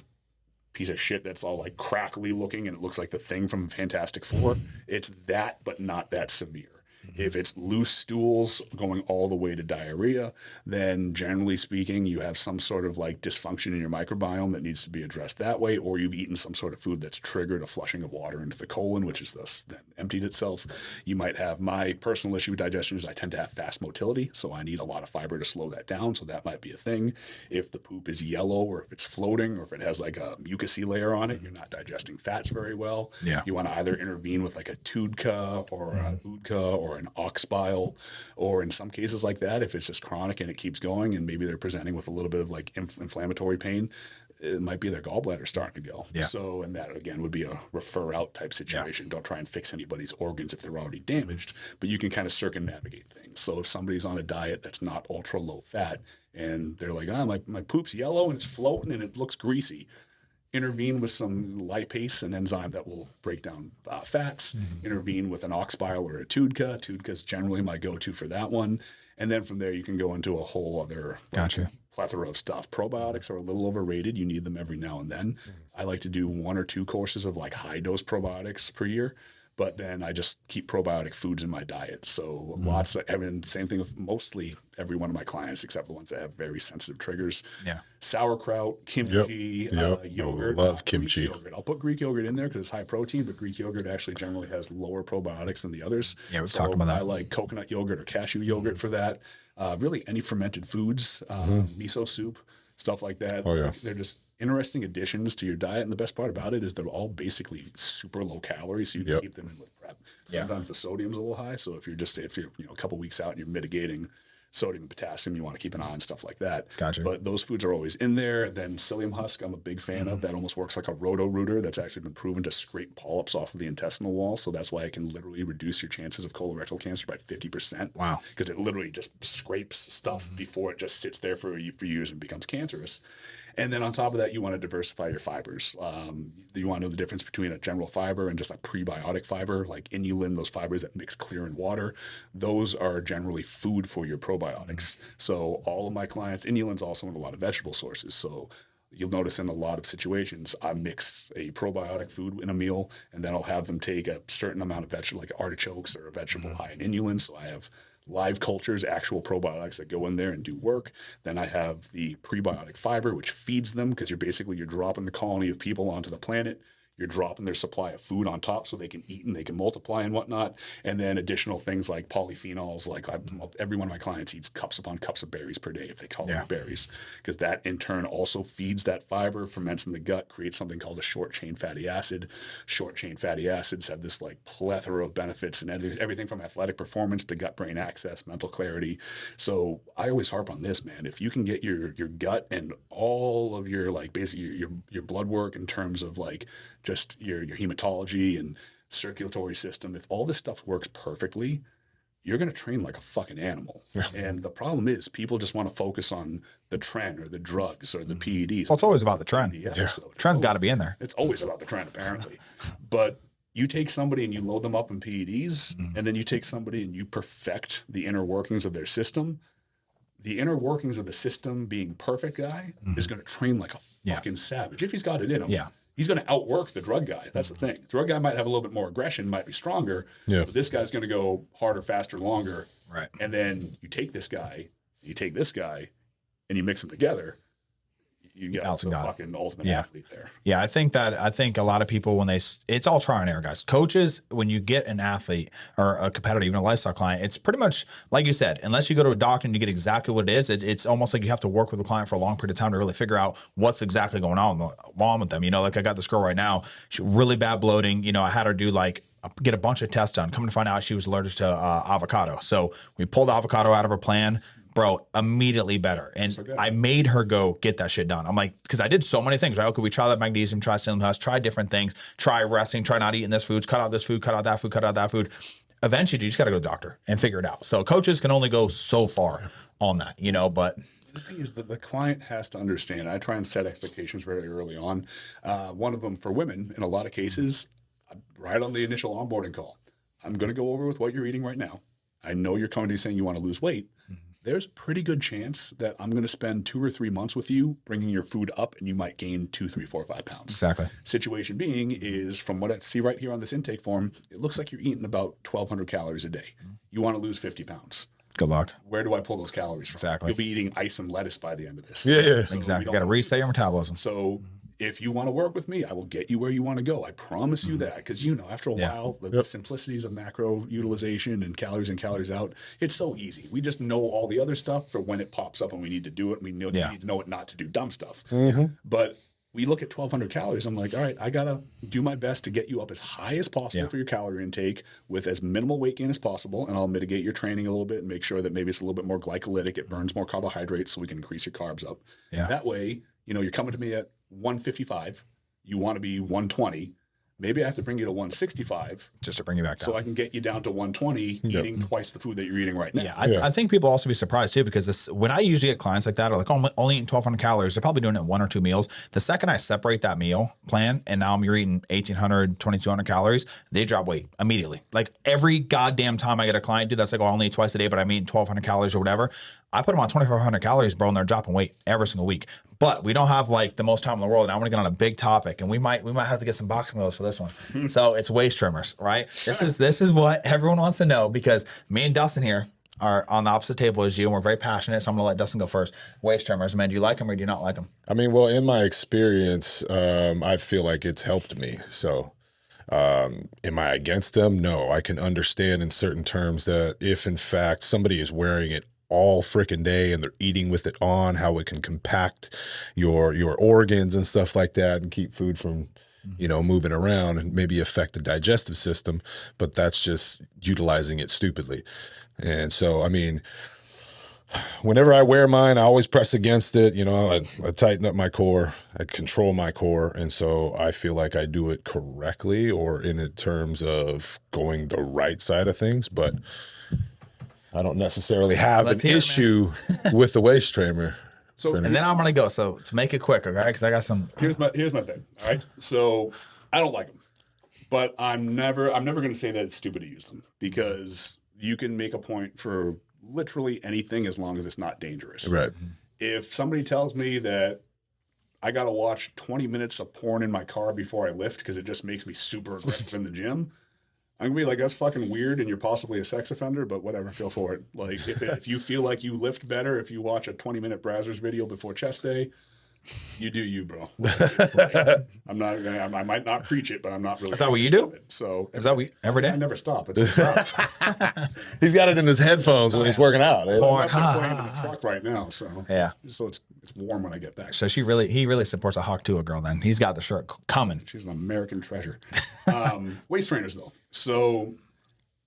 piece of shit that's all like crackly looking and it looks like the Thing from Fantastic Four, it's that, but not that severe. If it's loose stools going all the way to diarrhea, then generally speaking, you have some sort of like dysfunction in your microbiome that needs to be addressed that way, or you've eaten some sort of food that's triggered a flushing of water into the colon, which is thus then emptied itself. You might have, my personal issue with digestion is I tend to have fast motility, so I need a lot of fiber to slow that down, so that might be a thing. If the poop is yellow, or if it's floating, or if it has like a mucousy layer on it, you're not digesting fats very well. You want to either intervene with like a TUDCA or a UDCA or an ox bile, or in some cases like that, if it's just chronic and it keeps going and maybe they're presenting with a little bit of like inflammatory pain, it might be their gallbladder starting to go. Yeah. So, and that again would be a refer out type situation. Don't try and fix anybody's organs if they're already damaged, but you can kind of circumnavigate things. So if somebody's on a diet that's not ultra low fat and they're like, my poop's yellow and it's floating and it looks greasy, intervene with some lipase, an enzyme that will break down fats, intervene with an ox bile or a TUDCA. TUDCA is generally my go-to for that one. And then from there, you can go into a whole other plethora of stuff. Probiotics are a little overrated. You need them every now and then. I like to do 1 or 2 courses of like high dose probiotics per year, but then I just keep probiotic foods in my diet. So lots of, and same thing with mostly every one of my clients, except the ones that have very sensitive triggers. Yeah. Sauerkraut, kimchi, yogurt. Love kimchi. Greek yogurt. I'll put Greek yogurt in there because it's high protein, but Greek yogurt actually generally has lower probiotics than the others. Yeah, we've talked about that. I like coconut yogurt or cashew yogurt for that. Really any fermented foods, miso soup, stuff like that. Oh, yeah. They're just interesting additions to your diet. And the best part about it is they're all basically super low calorie, so you can keep them in with prep. Sometimes the sodium's a little high. So if you're a couple weeks out and you're mitigating sodium and potassium, you want to keep an eye on stuff like that. Gotcha. But those foods are always in there. Then psyllium husk, I'm a big fan of. That almost works like a roto-rooter. That's actually been proven to scrape polyps off of the intestinal wall. So that's why it can literally reduce your chances of colorectal cancer by 50%. Wow. Because it literally just scrapes stuff before it just sits there for years and becomes cancerous. And then on top of that, you want to diversify your fibers. You want to know the difference between a general fiber and just a prebiotic fiber, like inulin, those fibers that mix clear in water. Those are generally food for your probiotics. So all of my clients, inulin's also in a lot of vegetable sources. So you'll notice in a lot of situations, I mix a probiotic food in a meal, and then I'll have them take a certain amount of vegetable, like artichokes or a vegetable high in inulin. So I have live cultures, actual probiotics that go in there and do work. Then I have the prebiotic fiber, which feeds them because you're dropping the colony of people onto the planet. You're dropping their supply of food on top so they can eat and they can multiply and whatnot. And then additional things like polyphenols, like every one of my clients eats cups upon cups of berries per day if they call them berries, because that in turn also feeds that fiber, ferments in the gut, creates something called a short chain fatty acid. Short chain fatty acids have this like plethora of benefits and everything from athletic performance to gut brain access, mental clarity. So I always harp on this, man. If you can get your gut and all of your like basically your blood work in terms of like just your hematology and circulatory system, if all this stuff works perfectly, you're going to train like a fucking animal. And the problem is people just want to focus on the Tren or the drugs or the PEDs. Well, it's always about the Tren. Tren's got to be in there. It's always about the Tren, apparently. But you take somebody and you load them up in PEDs, and then you take somebody and you perfect the inner workings of their system. The inner workings of the system being perfect guy is going to train like a fucking savage. If he's got it in him. Yeah. He's going to outwork the drug guy. That's the thing. Drug guy might have a little bit more aggression, might be stronger. Yeah. But this guy's going to go harder, faster, longer. Right. And then you take this guy, you take this guy, and you mix them together. You got the fucking ultimate athlete there. Yeah, I think a lot of people it's all trial and error, guys. Coaches, when you get an athlete or a competitor, even a lifestyle client, it's pretty much like you said. Unless you go to a doctor and you get exactly what it is, it's almost like you have to work with the client for a long period of time to really figure out what's exactly going on with them. You know, like I got this girl right now, she really bad bloating. You know, I had her do get a bunch of tests done. Coming to find out she was allergic to avocado. So we pulled avocado out of her plan. Bro, immediately better. And I made her go get that shit done. I'm like, because I did so many things, right? Okay, we try that magnesium, try psyllium husk, try different things, try resting, try not eating this food, cut out this food, cut out that food, cut out that food. Eventually, you just got to go to the doctor and figure it out. So coaches can only go so far on that, you know, but the thing is that the client has to understand. I try and set expectations very early on. One of them for women, in a lot of cases, right on the initial onboarding call, I'm going to go over with what you're eating right now. I know you're coming to me saying you want to lose weight. There's a pretty good chance that I'm going to spend 2 or 3 months with you, bringing your food up, and you might gain 2, 3, 4, 5 pounds. Exactly. Situation being is, from what I see right here on this intake form, it looks like you're eating about 1,200 calories a day. You want to lose 50 pounds. Good luck. Where do I pull those calories from? Exactly. You'll be eating ice and lettuce by the end of this. Yeah. So exactly. You got to reset your metabolism. So if you want to work with me, I will get you where you want to go. I promise you that. Because, you know, after a while, the simplicities of macro utilization and calories out, it's so easy. We just know all the other stuff for when it pops up and we need to do it. We need to know it not to do dumb stuff. But we look at 1,200 calories. I'm like, all right, I got to do my best to get you up as high as possible for your calorie intake with as minimal weight gain as possible. And I'll mitigate your training a little bit and make sure that maybe it's a little bit more glycolytic. It burns more carbohydrates so we can increase your carbs up. That way, you know, you're coming to me at 155, you want to be 120. Maybe I have to bring you to 165 just to bring you back down. so I can get you down to 120, eating twice the food that you're eating right now. Yeah, I think people also be surprised too, because when I usually get clients like that are like, oh, I'm only eating 1,200 calories, they're probably doing it in 1 or 2 meals. The second I separate that meal plan and now you're eating 1,800, 2,200 calories, they drop weight immediately. Like every goddamn time I get a client, dude, that's like, oh, I only eat twice a day, but I'm eating 1,200 calories or whatever. I put them on 2,500 calories, bro, and they're dropping weight every single week. But we don't have like the most time in the world. And I want to get on a big topic, and we might have to get some boxing gloves for this one. So it's waist trimmers, right? This is what everyone wants to know, because me and Dustin here are on the opposite table as you, and we're very passionate. So I'm gonna let Dustin go first. Waist trimmers, man, do you like them or do you not like them? I mean, well, in my experience, I feel like it's helped me. So, am I against them? No, I can understand in certain terms that if in fact somebody is wearing it all freaking day and they're eating with it on, how it can compact your organs and stuff like that and keep food from, moving around and maybe affect the digestive system, but that's just utilizing it stupidly. And so, I mean, whenever I wear mine, I always press against it. I tighten up my core, I control my core. And so I feel like I do it correctly, or in terms of going the right side of things, but I don't necessarily have an issue with the waist trimmer. So, and then I'm going to go. So to make it quick, okay? Because I got some. Here's my thing. All right. So I don't like them, but I'm never going to say that it's stupid to use them, because you can make a point for literally anything as long as it's not dangerous. Right. If somebody tells me that I got to watch 20 minutes of porn in my car before I lift because it just makes me super aggressive in the gym, I'm gonna be like, that's fucking weird, and you're possibly a sex offender, but whatever, feel for it. Like, if you feel like you lift better if you watch a 20-minute Brazzers video before chest day, you do you, bro. I might not preach it, but I'm not really. Is that what you do? So is that what every day? I never stop. It's a He's got it in his headphones when he's working out. I'm playing in the truck right now, so yeah. So it's warm when I get back. So he really supports a Hawk Tuah girl. Then he's got the shirt coming. She's an American treasure. Waist trainers, though. So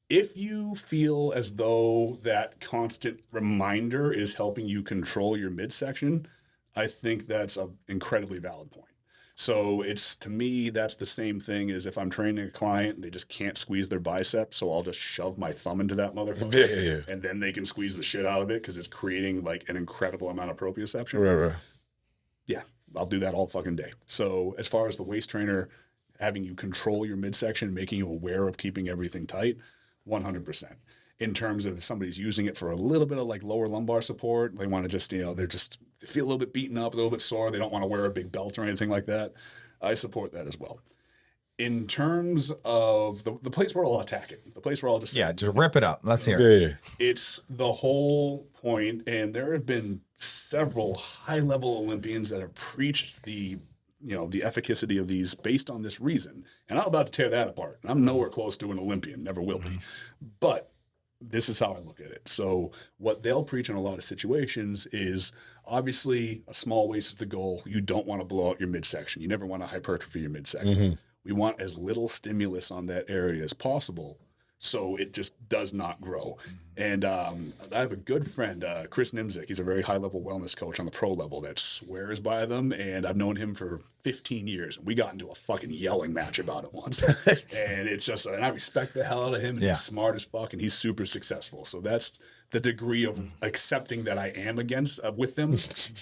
if you feel as though that constant reminder is helping you control your midsection, I think that's an incredibly valid point. So to me, that's the same thing as if I'm training a client and they just can't squeeze their bicep. So I'll just shove my thumb into that motherfucker, and then they can squeeze the shit out of it because it's creating like an incredible amount of proprioception. Right. Yeah, I'll do that all fucking day. So as far as the waist trainer having you control your midsection, making you aware of keeping everything tight, 100%. In terms of if somebody's using it for a little bit of like lower lumbar support, they want to just, they feel a little bit beaten up, a little bit sore, they don't want to wear a big belt or anything like that, I support that as well. In terms of the place where I'll attack it, the place where I'll just rip it up. Let's hear it. Yeah. It's the whole point, and there have been several high-level Olympians that have preached the efficacy of these based on this reason. And I'm about to tear that apart. I'm nowhere close to an Olympian, never will be. But this is how I look at it. So what they'll preach in a lot of situations is obviously a small waist is the goal. You don't want to blow out your midsection. You never want to hypertrophy your midsection. Mm-hmm. We want as little stimulus on that area as possible so it just does not grow. And I have a good friend, Chris Nimzik. He's a very high-level wellness coach on the pro level that swears by them, and I've known him for 15 years. We got into a fucking yelling match about it once. And it's just, and I respect the hell out of him, and he's smart as fuck, and he's super successful. So that's the degree of accepting that I am with them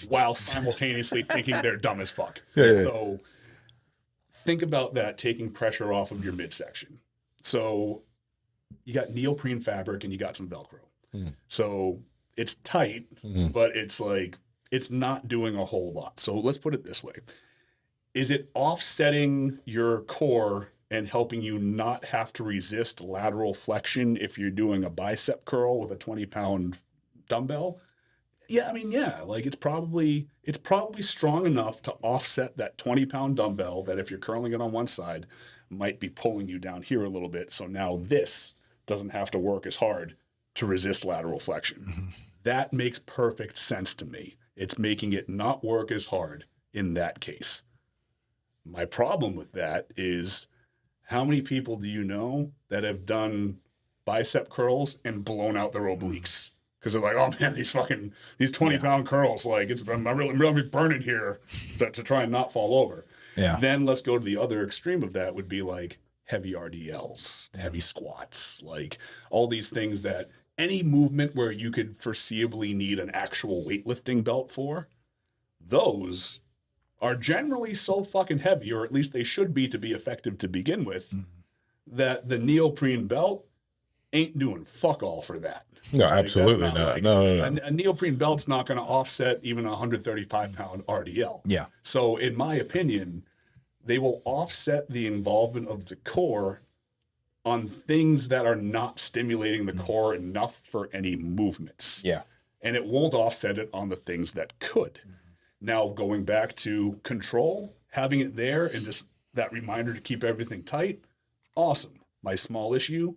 while simultaneously thinking they're dumb as fuck. So think about that, taking pressure off of your midsection. So you got neoprene fabric and you got some Velcro. So it's tight, but it's like, it's not doing a whole lot. So let's put it this way. Is it offsetting your core and helping you not have to resist lateral flexion if you're doing a bicep curl with a 20-pound dumbbell? Yeah, like it's probably strong enough to offset that 20-pound dumbbell that if you're curling it on one side might be pulling you down here a little bit. So now this doesn't have to work as hard to resist lateral flexion. That makes perfect sense to me. It's making it not work as hard in that case. My problem with that is, how many people do you know that have done bicep curls and blown out their obliques because they're like, oh man, these 20-pound curls, like I'm really burning here to try and not fall over. Yeah. Then let's go to the other extreme of that would be like heavy RDLs, heavy squats, like all these things that any movement where you could foreseeably need an actual weightlifting belt for, those are generally so fucking heavy, or at least they should be to be effective to begin with, that the neoprene belt ain't doing fuck all for that. No, Like, absolutely that's not. like- No. A neoprene belt's not going to offset even a 135-pound RDL. Yeah. So in my opinion, they will offset the involvement of the core on things that are not stimulating the core enough for any movements. Yeah. And it won't offset it on the things that could. Now, going back to control, having it there and just that reminder to keep everything tight, awesome. My small issue,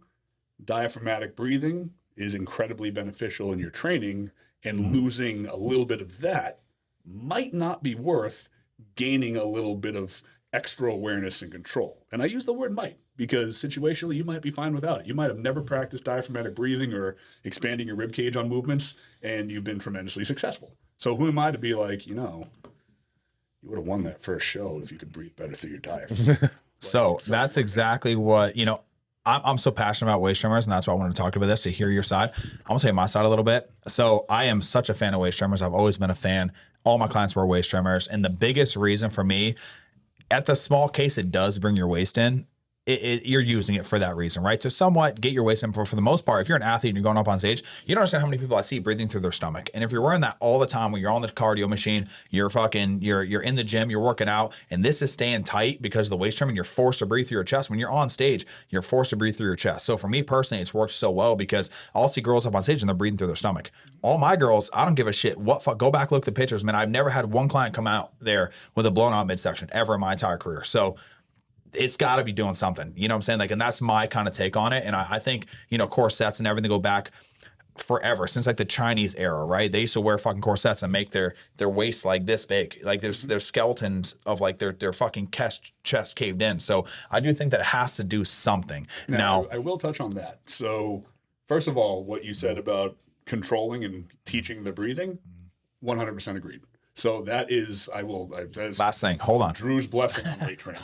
diaphragmatic breathing is incredibly beneficial in your training, and losing a little bit of that might not be worth gaining a little bit of extra awareness and control. And I use the word might because situationally you might be fine without it. You might have never practiced diaphragmatic breathing or expanding your rib cage on movements, and you've been tremendously successful. So who am I to be like, you would have won that first show if you could breathe better through your diaphragm. So that's exactly what, I'm so passionate about waist trimmers, and that's why I wanted to talk about this, to hear your side. I'm gonna tell you my side a little bit. So I am such a fan of waist trimmers. I've always been a fan. All my clients wear waist trimmers. And the biggest reason for me, at the small case, it does bring your waist in. You're using it for that reason, right? To somewhat get your waist in. For the most part, if you're an athlete and you're going up on stage, you don't understand how many people I see breathing through their stomach. And if you're wearing that all the time when you're on the cardio machine, you're in the gym, you're working out, and this is staying tight because of the waist trimming, you're forced to breathe through your chest. When you're on stage, you're forced to breathe through your chest. So for me personally, it's worked so well because I'll see girls up on stage and they're breathing through their stomach. All my girls, I don't give a shit what fuck. Go back, look at the pictures, man. I've never had one client come out there with a blown out midsection ever in my entire career. So it's got to be doing something, you know what I'm saying? Like, and that's my kind of take on it. And I think, corsets and everything go back forever, since like the Chinese era, right? They used to wear fucking corsets and make their waist like this big. Like there's skeletons of like their fucking chest caved in. So I do think that it has to do something. Now I will touch on that. So first of all, what you said about controlling and teaching the breathing, 100% agreed. So that is, last thing, hold on. Drew's blessing on weight training.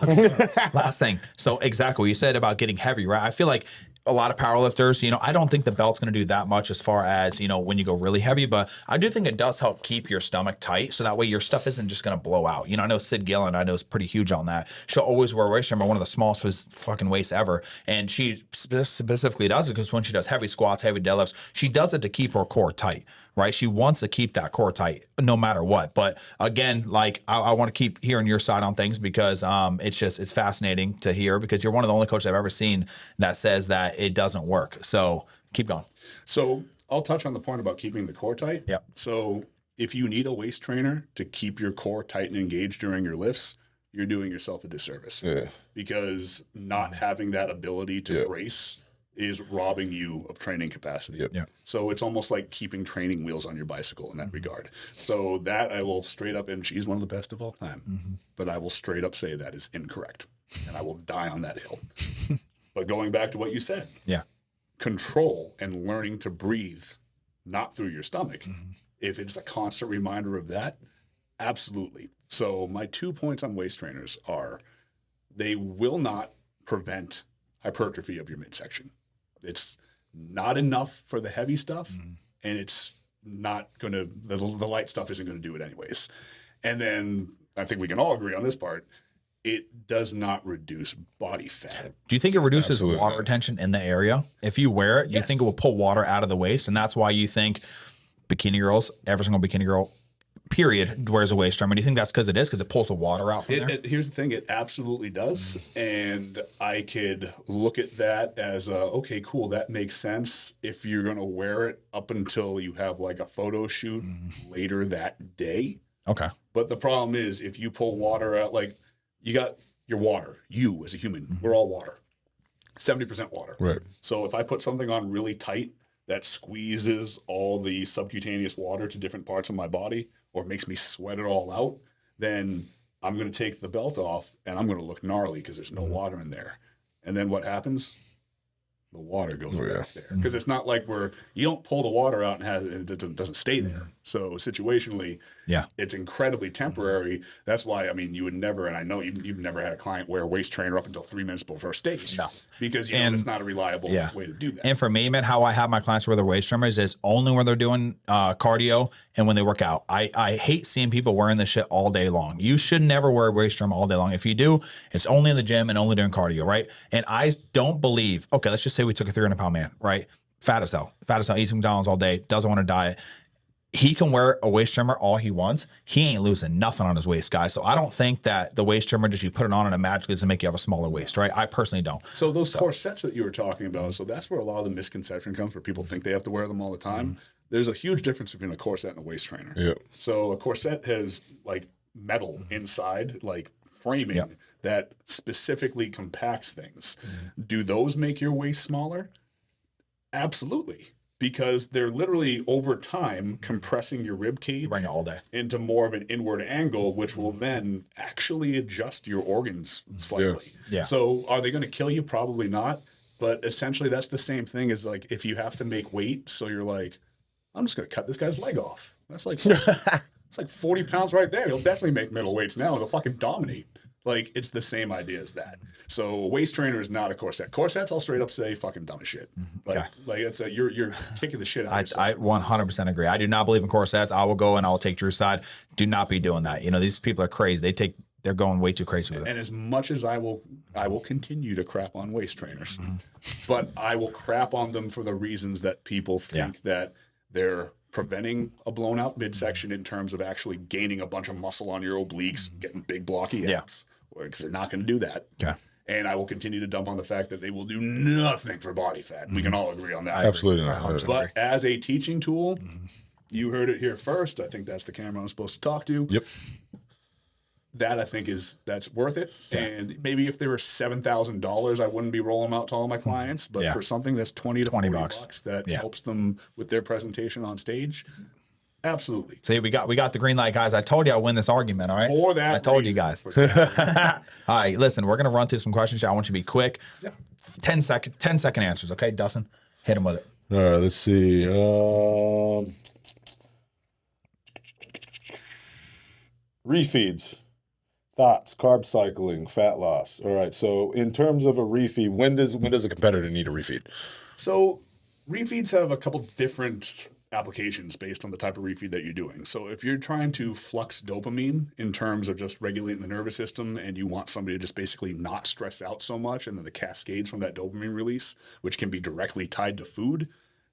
Last thing. So exactly what you said about getting heavy, right? I feel like a lot of powerlifters, I don't think the belt's going to do that much as far as, when you go really heavy, but I do think it does help keep your stomach tight. So that way your stuff isn't just going to blow out. I know Sid Gillen, I know is pretty huge on that. She'll always wear a waist trimmer, one of the smallest fucking waists ever. And she specifically does it because when she does heavy squats, heavy deadlifts, she does it to keep her core tight. Right? She wants to keep that core tight no matter what. But again, like I want to keep hearing your side on things because it's fascinating to hear, because you're one of the only coaches I've ever seen that says that it doesn't work. So keep going. So I'll touch on the point about keeping the core tight. Yep. So if you need a waist trainer to keep your core tight and engaged during your lifts, you're doing yourself a disservice. Yeah. Because not having that ability to brace is robbing you of training capacity. Yep. Yeah. So it's almost like keeping training wheels on your bicycle in that regard. So that I will straight up, and she's one of the best of all time, but I will straight up say that is incorrect, and I will die on that hill. But going back to what you said, control and learning to breathe, not through your stomach. If it's a constant reminder of that, absolutely. So my 2 points on waist trainers are, they will not prevent hypertrophy of your midsection. It's not enough for the heavy stuff, and it's not going to, the light stuff isn't going to do it anyways. And then I think we can all agree on this part, it does not reduce body fat. Do you think it reduces Absolutely water not. retention in the area? If you wear it, do you think it will pull water out of the waist? And that's why you think bikini girls, every single bikini girl, period, wears a waist trimmer? Do you think that's because it pulls the water out from there? Here's the thing, it absolutely does. And I could look at that as okay, cool, that makes sense if you're going to wear it up until you have like a photo shoot later that day. Okay. But the problem is, if you pull water out, like you got your water, you as a human, we're all water, 70% water. Right. So if I put something on really tight that squeezes all the subcutaneous water to different parts of my body, or makes me sweat it all out, then I'm going to take the belt off and I'm going to look gnarly because there's no water in there. And then what happens? the water goes yeah. back there. Because it's not like you don't pull the water out and it doesn't stay there. So situationally, Yeah. it's incredibly temporary. That's why, I mean, you would never, and I know you've never had a client wear a waist trainer up until 3 minutes before stage. No. Because you know it's not a reliable way to do that. And for me, man, how I have my clients wear their waist trimmers is only when they're doing cardio and when they work out. I hate seeing people wearing this shit all day long. You should never wear a waist trimmer all day long. If you do, it's only in the gym and only during cardio, right? And I don't believe, okay, let's just say we took a 300-pound man, right? Fat as hell, eats McDonald's all day, doesn't want to diet. He can wear a waist trimmer all he wants. He ain't losing nothing on his waist, guys. So I don't think that the waist trimmer, just you put it on and it magically doesn't make you have a smaller waist, right? I personally don't. So those corsets that you were talking about, so that's where a lot of the misconception comes, where people think they have to wear them all the time. There's a huge difference between a corset and a waist trainer. Yeah. So a corset has like metal inside, like framing that specifically compacts things. Do those make your waist smaller? Absolutely. Because they're literally over time compressing your rib cage Bring it all day into more of an inward angle, which will then actually adjust your organs slightly. Yeah. So are they going to kill you? Probably not. But essentially that's the same thing as like if you have to make weight. So you're like, I'm just going to cut this guy's leg off. That's like, it's like 40 pounds right there. He'll definitely make middle weights now. He'll fucking dominate. Like, it's the same idea as that. So a waist trainer is not a corset. Corsets, I'll straight up say, fucking dumb as shit. Like it's you're kicking the shit out of yourself. I 100% agree. I do not believe in corsets. I will go and I will take Drew's side. Do not be doing that. You know, these people are crazy. They're going way too crazy with it. And as much as I will continue to crap on waist trainers, but I will crap on them for the reasons that people think that they're preventing a blown out midsection in terms of actually gaining a bunch of muscle on your obliques, getting big blocky abs, because they're not going to do that. Yeah. And I will continue to dump on the fact that they will do nothing for body fat. We can all agree on that. Absolutely not. But as a teaching tool, you heard it here first. I think that's the camera I'm supposed to talk to. Yep. That I think that's worth it. Yeah. And maybe if they were $7,000, I wouldn't be rolling them out to all my clients. But for something that's 20 to 40 bucks that helps them with their presentation on stage, absolutely. See, we got the green light, guys. I told you I win this argument. All right. For that, I told you guys. All right, listen, we're gonna run through some questions. I want you to be quick. 10 second answers. Okay, Dustin, hit him with it. All right. Let's see. Refeeds. Thoughts, carb cycling, fat loss. All right. So in terms of a refeed, when does a competitor need a refeed? So refeeds have a couple different applications based on the type of refeed that you're doing. So if you're trying to flux dopamine in terms of just regulating the nervous system and you want somebody to just basically not stress out so much, and then the cascades from that dopamine release, which can be directly tied to food,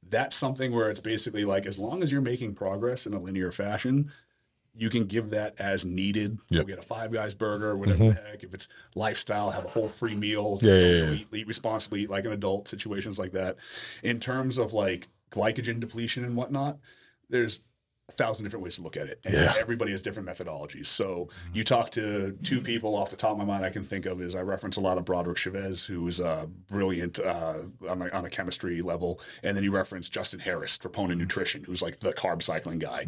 that's something where it's basically like, as long as you're making progress in a linear fashion, you can give that as needed. You'll get a Five Guys burger, whatever the heck. If it's lifestyle, have a whole free meal. Eat responsibly, eat like an adult, situations like that. In terms of like glycogen depletion and whatnot, there's 1,000 different ways to look at it. And everybody has different methodologies. So you talk to two people off the top of my mind I can think of is I reference a lot of Broderick Chavez, who is brilliant on a chemistry level. And then you reference Justin Harris, Troponin Nutrition, who's like the carb cycling guy.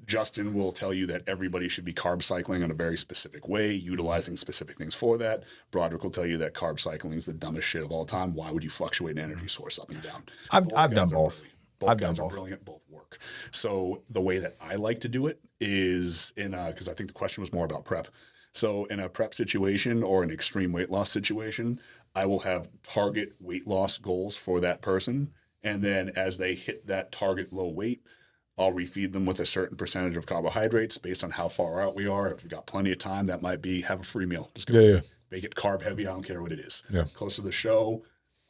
Justin will tell you that everybody should be carb cycling in a very specific way, utilizing specific things for that. Broderick will tell you that carb cycling is the dumbest shit of all time. Why would you fluctuate an energy source up and down? I've done both. Both guys are brilliant. Both work. So the way that I like to do it is because I think the question was more about prep. So in a prep situation or an extreme weight loss situation, I will have target weight loss goals for that person. And then as they hit that target low weight, I'll refeed them with a certain percentage of carbohydrates based on how far out we are. If we've got plenty of time, that might be have a free meal. Just make it carb heavy. I don't care what it is. Close to the show,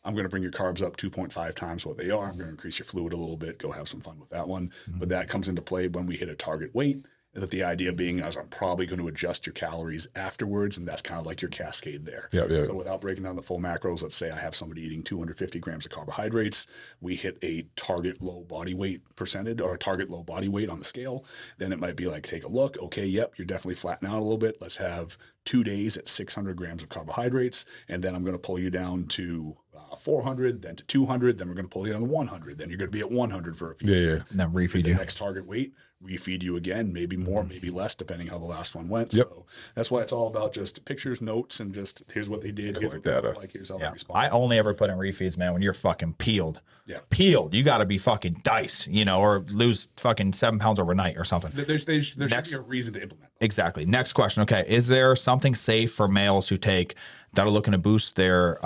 I'm going to bring your carbs up 2.5 times what they are. I'm going to increase your fluid a little bit. Go have some fun with that one. But that comes into play when we hit a target weight. And that the idea being is I'm probably going to adjust your calories afterwards, and that's kind of like your cascade there. So without breaking down the full macros, let's say I have somebody eating 250 grams of carbohydrates. We hit a target low body weight percentage or a target low body weight on the scale. Then it might be like, take a look. Okay, yep, you're definitely flattening out a little bit. Let's have 2 days at 600 grams of carbohydrates, and then I'm going to pull you down to 400, then to 200, then we're going to pull you down to 100. Then you're going to be at 100 for a few days. And then refeed the you. next target weight, refeed you again, maybe more, maybe less, depending how the last one went. Yep. So that's why it's all about just pictures, notes, and just here's what they did, here's what they data. look like, here's how they Yeah. respond. I only ever put in refeeds, man, when you're fucking peeled. Yeah. Peeled. You got to be fucking diced, you know, or lose fucking 7 pounds overnight or something. There should be a reason to implement them. Exactly. Next question. Okay. Is there something safe for males who take that are looking to boost their,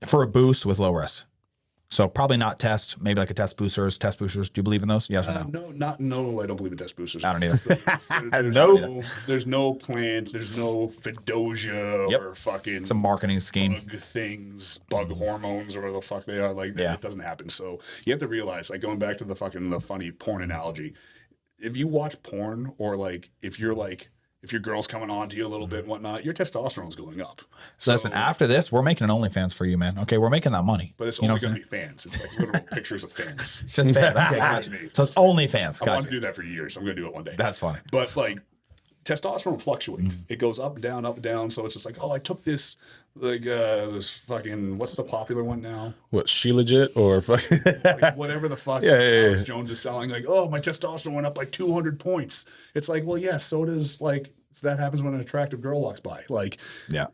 for a boost with low risk? So probably not test, maybe like a test boosters. Do you believe in those? Yes or no? No, I don't believe in test boosters. I don't either. There's no plant, there's no Fedosia or fucking It's a marketing scheme. bug things, bug hormones, or whatever the fuck they are. Like, it doesn't happen. So you have to realize, like, going back to the funny porn analogy, if you watch porn, or like if your girl's coming on to you a little bit and whatnot, your testosterone's going up. So listen, after this, we're making an OnlyFans for you, man. Okay, we're making that money. But it's you know only what I'm going to be fans. It's like literal pictures of fans. It's just fans. Okay, gotcha. So it's OnlyFans. I wanted Gotcha. to do that for years. I'm going to do it one day. That's funny. But like, testosterone fluctuates. It goes up and down, up and down. So it's just like, oh, I took this, like, this fucking, what's the popular one now? What, she legit or fucking Like, whatever the fuck Alex Jones is selling. Like, oh, my testosterone went up by 200 points. It's like, well, yes, so does, like, so that happens when an attractive girl walks by. Like,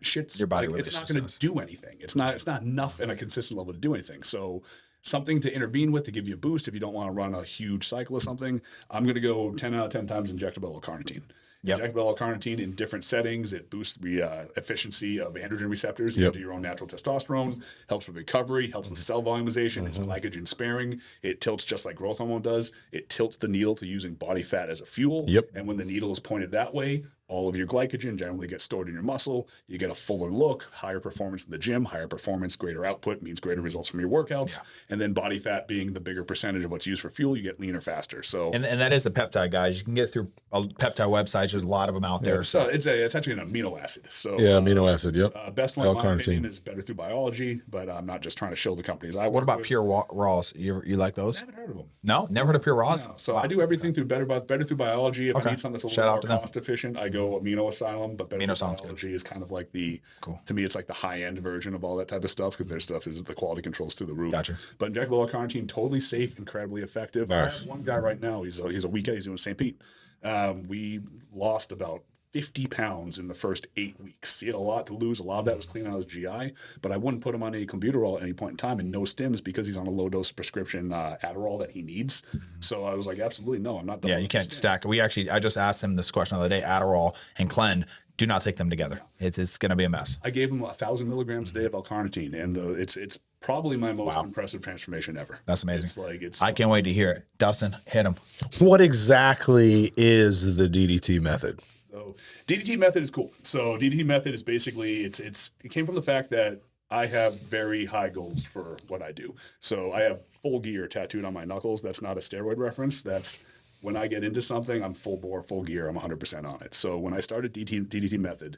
shit's, your body like, really it's not going to do anything. It's not enough in a consistent level to do anything. So something to intervene with to give you a boost if you don't want to run a huge cycle of something. I'm going to go 10 out of 10 times injectable L-carnitine. Injectable L-carnitine in different settings. It boosts the efficiency of androgen receptors into your own natural testosterone, helps with recovery, helps with cell volumization, it's glycogen sparing. It tilts just like growth hormone does. It tilts the needle to using body fat as a fuel. And when the needle is pointed that way, all of your glycogen generally gets stored in your muscle. You get a fuller look, higher performance in the gym, higher performance, greater output means greater results from your workouts. And then body fat being the bigger percentage of what's used for fuel, you get leaner faster. So and that is a peptide, guys. You can get through peptide websites. There's a lot of them out there. So it's actually an amino acid. So amino acid. best one in my opinion is better through biology, but I'm not just trying to show the companies I work What about with. pure raws? You like those? I haven't heard of them. No, never heard of pure raws. No. So I do everything through better through biology. If I need something that's a Shout little out to more them. cost efficient, I go amino asylum. But better Amino through sounds biology is kind of like the to me it's like the high end version of all that type of stuff, because their stuff is the quality controls through the roof. Gotcha. But injectable L-carnitine, totally safe, incredibly effective. I have one guy right now. He's a week. He's doing St. Pete. We lost about 50 pounds in the first 8 weeks. He had a lot to lose. A lot of that was cleaning out his GI, but I wouldn't put him on any clenbuterol at any point in time, and no stims, because he's on a low dose prescription Adderall that he needs. So I was like, absolutely no, I'm not. Yeah, you can't stack. I just asked him this question the other day. Adderall and Clen, do not take them together. It's going to be a mess. I gave him 1,000 milligrams a day of L-carnitine, and it's probably my most impressive transformation ever. That's amazing. It's like I can't wait to hear it. Dustin, hit him. What exactly is the DDT method? So DDT method is cool. So DDT method is basically it came from the fact that I have very high goals for what I do. So I have full gear tattooed on my knuckles. That's not a steroid reference. That's when I get into something, I'm full bore, full gear. I'm 100% on it. So when I started DDT method,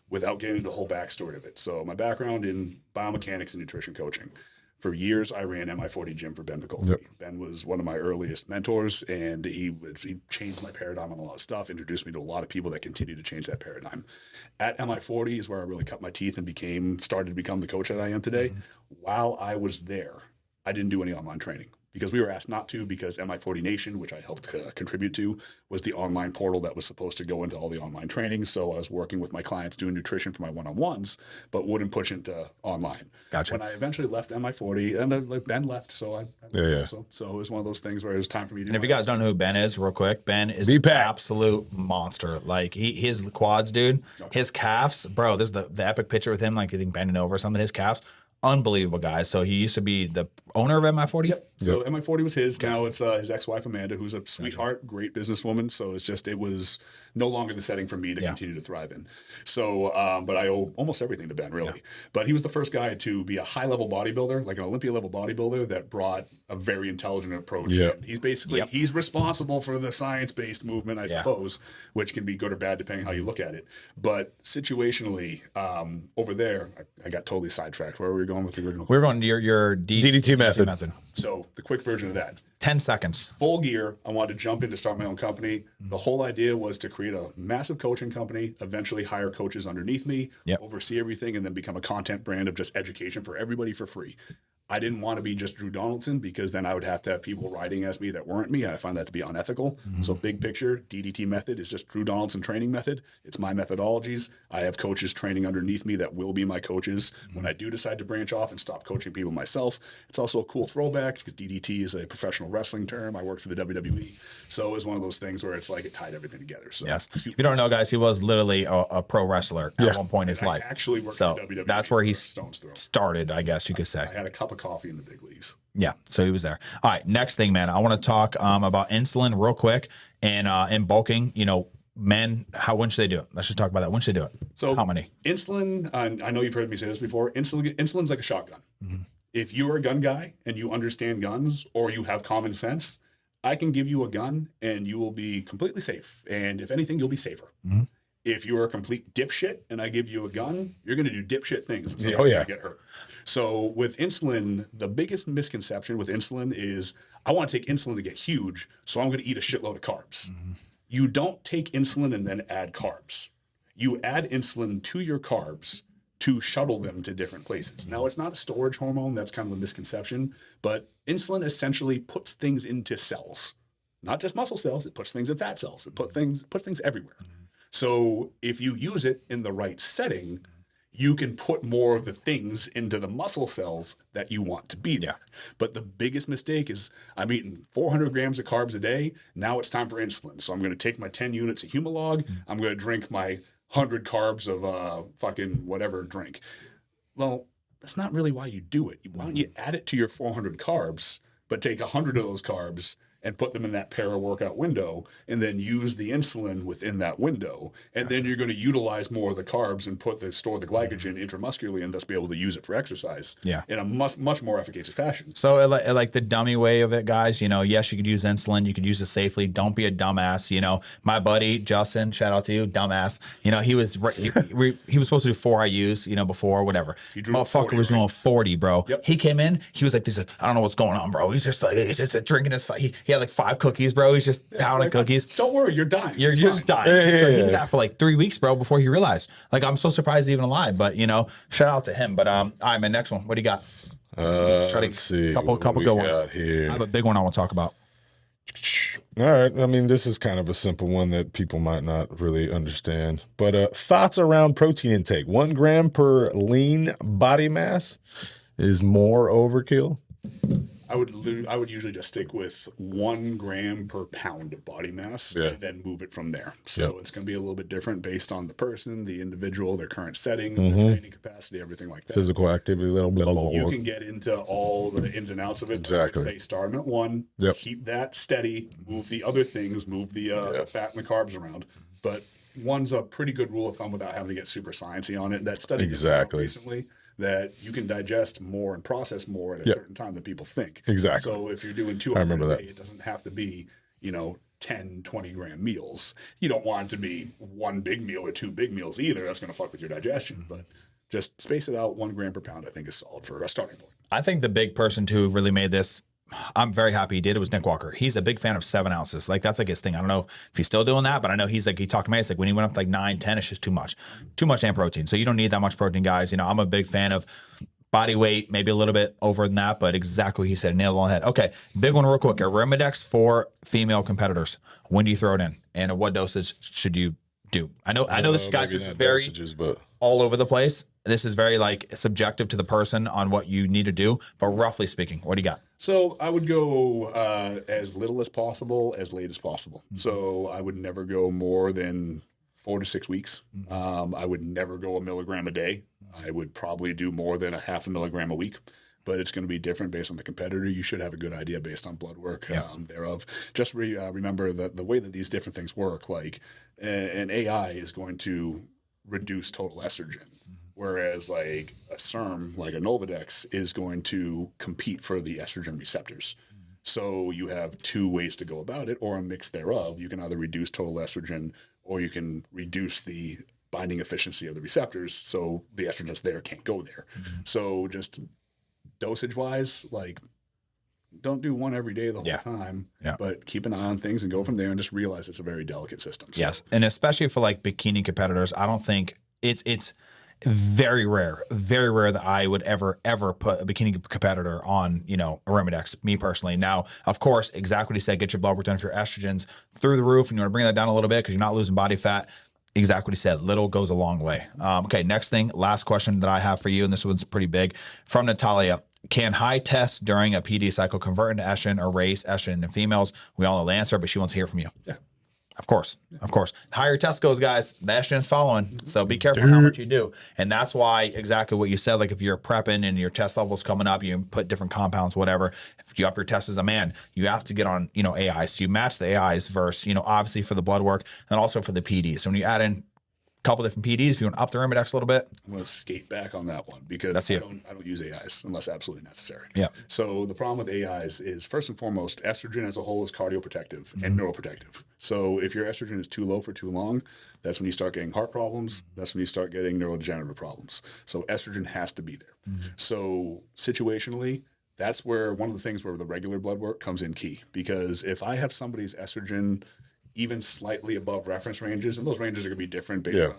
without getting into the whole backstory of it. So my background in biomechanics and nutrition coaching. For years, I ran MI40 gym for Ben Picolfi. Ben was one of my earliest mentors, and he changed my paradigm on a lot of stuff, introduced me to a lot of people that continue to change that paradigm. At MI40 is where I really cut my teeth and started to become the coach that I am today. While I was there, I didn't do any online training, because we were asked not to, because MI40 Nation, which I helped contribute to, was the online portal that was supposed to go into all the online training. So I was working with my clients doing nutrition for my one-on-ones, but wouldn't push into online. Gotcha. When I eventually left MI40, and Ben left, so I So it was one of those things where it was time for me to. And if you guys don't know who Ben is, real quick, Ben is an absolute monster. Like his quads, dude, his calves, bro. There's the epic picture with him, like I think bending over or something. His calves. Unbelievable guy. So he used to be the owner of MI40. So MI40 was his. Now it's his ex-wife Amanda, who's a sweetheart, great businesswoman. So it was no longer the setting for me to continue to thrive in. So, but I owe almost everything to Ben, really. But he was the first guy to be a high-level bodybuilder, like an Olympia-level bodybuilder, that brought a very intelligent approach. And he's basically he's responsible for the science-based movement, I suppose, which can be good or bad depending how you look at it. But situationally, over there, I got totally sidetracked. Where were we going with the original? We're going to your DDT method. So the quick version of that. 10 seconds. Full gear. I wanted to jump in to start my own company. The whole idea was to create a massive coaching company, eventually hire coaches underneath me, oversee everything, and then become a content brand of just education for everybody for free. I didn't want to be just Drew Donaldson because then I would have to have people riding as me that weren't me. And I find that to be unethical. So big picture, DDT method is just Drew Donaldson training method. It's my methodologies. I have coaches training underneath me that will be my coaches. When I do decide to branch off and stop coaching people myself, it's also a cool throwback because DDT is a professional wrestling term. I worked for the WWE. So it was one of those things where it's like it tied everything together. So Yes. If you don't know, guys, he was literally a pro wrestler at one point in his life. I actually worked So for WWE. that's where he Stone's Throw. started, I guess you could say. I had a cup of coffee in the big leagues. Yeah, so he was there. All right, next thing, man. I want to talk about insulin real quick and bulking. You know, men, when should they do it? Let's just talk about that. When should they do it? So how many? Insulin, I know you've heard me say this before. Insulin's like a shotgun. If you are a gun guy and you understand guns or you have common sense, I can give you a gun and you will be completely safe. And if anything, you'll be safer. If you are a complete dipshit and I give you a gun, you're going to do dipshit things. So you're gonna get hurt. So with insulin, the biggest misconception with insulin is I want to take insulin to get huge, so I'm going to eat a shitload of carbs. You don't take insulin and then add carbs. You add insulin to your carbs to shuttle them to different places. Now, it's not a storage hormone. That's kind of a misconception. But insulin essentially puts things into cells, not just muscle cells. It puts things in fat cells. It puts things everywhere. So if you use it in the right setting, you can put more of the things into the muscle cells that you want to be there. But the biggest mistake is I'm eating 400 grams of carbs a day. Now it's time for insulin. So I'm going to take my 10 units of Humalog. I'm going to drink my 100 carbs of fucking whatever drink. Well, that's not really why you do it. Why don't you add it to your 400 carbs, but take 100 of those carbs and put them in that para-workout window and then use the insulin within that window. And then you're going to utilize more of the carbs and store the glycogen intramuscularly and thus be able to use it for exercise in a much more efficacious fashion. So like the dummy way of it, guys, you know, yes, you could use insulin. You could use it safely. Don't be a dumbass. You know, my buddy, Justin, shout out to you, dumbass. You know, he was supposed to do 4 IUs, you know, before, whatever. Motherfucker was doing 40, bro. Yep. He came in, he was like, I don't know what's going on, bro. He's just drinking his, he had like 5 cookies, bro. He's just pounding cookies. Don't worry, you're dying. You're just dying. So he did that for like 3 weeks, bro, before he realized. Like, I'm so surprised he's even alive. But you know, shout out to him. But all right, man, next one. What do you got? Let's see. Couple good ones. Here. I have a big one I want to talk about. All right. I mean, this is kind of a simple one that people might not really understand. But thoughts around protein intake. 1 gram per lean body mass is more overkill. I would usually just stick with 1 gram per pound of body mass and then move it from there. So it's going to be a little bit different based on the person, the individual, their current settings, their training capacity, everything like that. Physical activity, little blah, blah, blah. You can get into all the ins and outs of it. Exactly. Say start them at 1, keep that steady, move the other things, move the fat and the carbs around. But 1's a pretty good rule of thumb without having to get super sciencey on it. That study came out recently that you can digest more and process more at a certain time than people think. Exactly. So if you're doing 200 a day, it doesn't have to be, 10, 20 gram meals. You don't want it to be 1 big meal or 2 big meals either. That's going to fuck with your digestion. But just space it out. 1 gram per pound, I think, is solid for a starting point. I think the big person who really made this, I'm very happy he did, it was Nick Walker. He's a big fan of 7 ounces. Like, that's like his thing. I don't know if he's still doing that, but I know he's like, he talked to me. It's like when he went up to like 9, 10, it's just too much damn protein. So you don't need that much protein, guys. You know, I'm a big fan of body weight, maybe a little bit over than that, but exactly what he said, nailed it on the head. Okay, big one real quick. Arimidex for female competitors. When do you throw it in? And what dosage should you do? I know this, guys, this is very all over the place. This is very like subjective to the person on what you need to do, but roughly speaking, what do you got? So I would go as little as possible, as late as possible. So I would never go more than 4 to 6 weeks. I would never go 1 milligram a day. I would probably do more than 0.5 milligram a week, but it's going to be different based on the competitor. You should have a good idea based on blood work thereof. Just remember that the way that these different things work, like an AI is going to reduce total estrogen. Whereas like a SERM, like a Novadex, is going to compete for the estrogen receptors. So you have 2 ways to go about it, or a mix thereof. You can either reduce total estrogen, or you can reduce the binding efficiency of the receptors, so the estrogen that's there can't go there. So just dosage-wise, like, don't do 1 every day the whole time, but keep an eye on things and go from there, and just realize it's a very delicate system. So. Yes, and especially for like bikini competitors, I don't think it's very rare that I would ever put a bikini competitor on, you know, Arimidex, me personally. Now, of course, exactly what you said, get your blood work done if your estrogen's through the roof and you want to bring that down a little bit because you're not losing body fat. Exactly what you said. Little goes a long way. Okay, next thing, last question that I have for you, and this one's pretty big. From Natalia, can high tests during a PD cycle convert into estrogen or raise estrogen in females? We all know the answer, but she wants to hear from you. Yeah. Of course. The higher your test goes, guys, the estrogen's following. So be careful how much you do. And that's why exactly what you said, like if you're prepping and your test level's coming up, you put different compounds, whatever. If you up your test as a man, you have to get on, you know, AIs. So you match the AIs versus, you know, obviously for the blood work and also for the PD. So when you add in couple different PDs, if you want to up the Arimidex a little bit. I'm going to skate back on that one because I don't use AIs unless absolutely necessary. Yeah. So the problem with AIs is, first and foremost, estrogen as a whole is cardioprotective and neuroprotective. So if your estrogen is too low for too long, that's when you start getting heart problems. That's when you start getting neurodegenerative problems. So estrogen has to be there. So situationally, that's where one of the things where the regular blood work comes in key, because if I have somebody's estrogen even slightly above reference ranges, and those ranges are going to be different based on